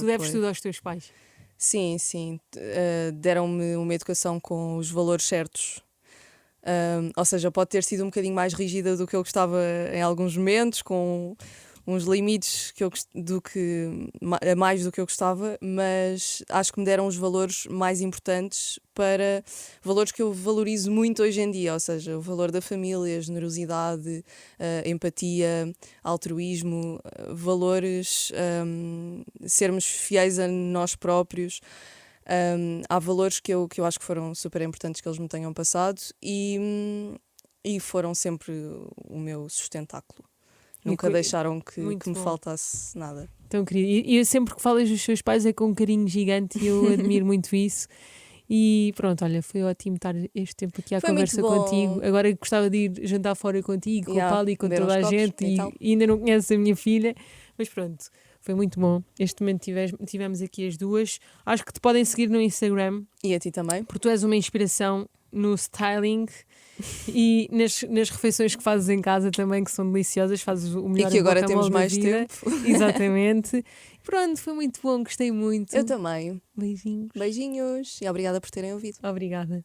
A: deves
B: apoio.
A: tudo aos teus pais.
B: Sim. Deram-me uma educação com os valores certos. Ou seja, pode ter sido um bocadinho mais rígida do que eu gostava em alguns momentos, com uns limites mais do que eu gostava, mas acho que me deram os valores mais importantes, para valores que eu valorizo muito hoje em dia, ou seja, o valor da família, a generosidade, empatia, altruísmo, valores, sermos fiéis a nós próprios. Há valores que eu acho que foram super importantes que eles me tenham passado, e foram sempre o meu sustentáculo. Nunca deixaram que me
A: bom.
B: faltasse nada.
A: Tão querido. E eu sempre que falas dos seus pais é com um carinho gigante e eu admiro muito isso. E pronto, olha, foi ótimo estar este tempo aqui à
B: Foi
A: conversa
B: muito bom.
A: contigo. Agora gostava de ir jantar fora contigo, com o Paulo e com
B: beber
A: toda
B: uns
A: a
B: copos
A: gente,
B: e
A: e
B: tal.
A: ainda não conheces a minha filha, mas pronto, foi muito bom. Este momento tivemos aqui as duas. Acho que te podem seguir no Instagram,
B: E a ti também?
A: porque tu és uma inspiração no styling e nas refeições que fazes em casa também, que são deliciosas, fazes o melhor
B: E que agora
A: guacamole
B: temos
A: da
B: mais
A: vida.
B: tempo.
A: Exatamente. Pronto, foi muito bom, gostei muito.
B: Eu também.
A: Beijinhos.
B: Beijinhos e obrigada por terem ouvido.
A: Obrigada.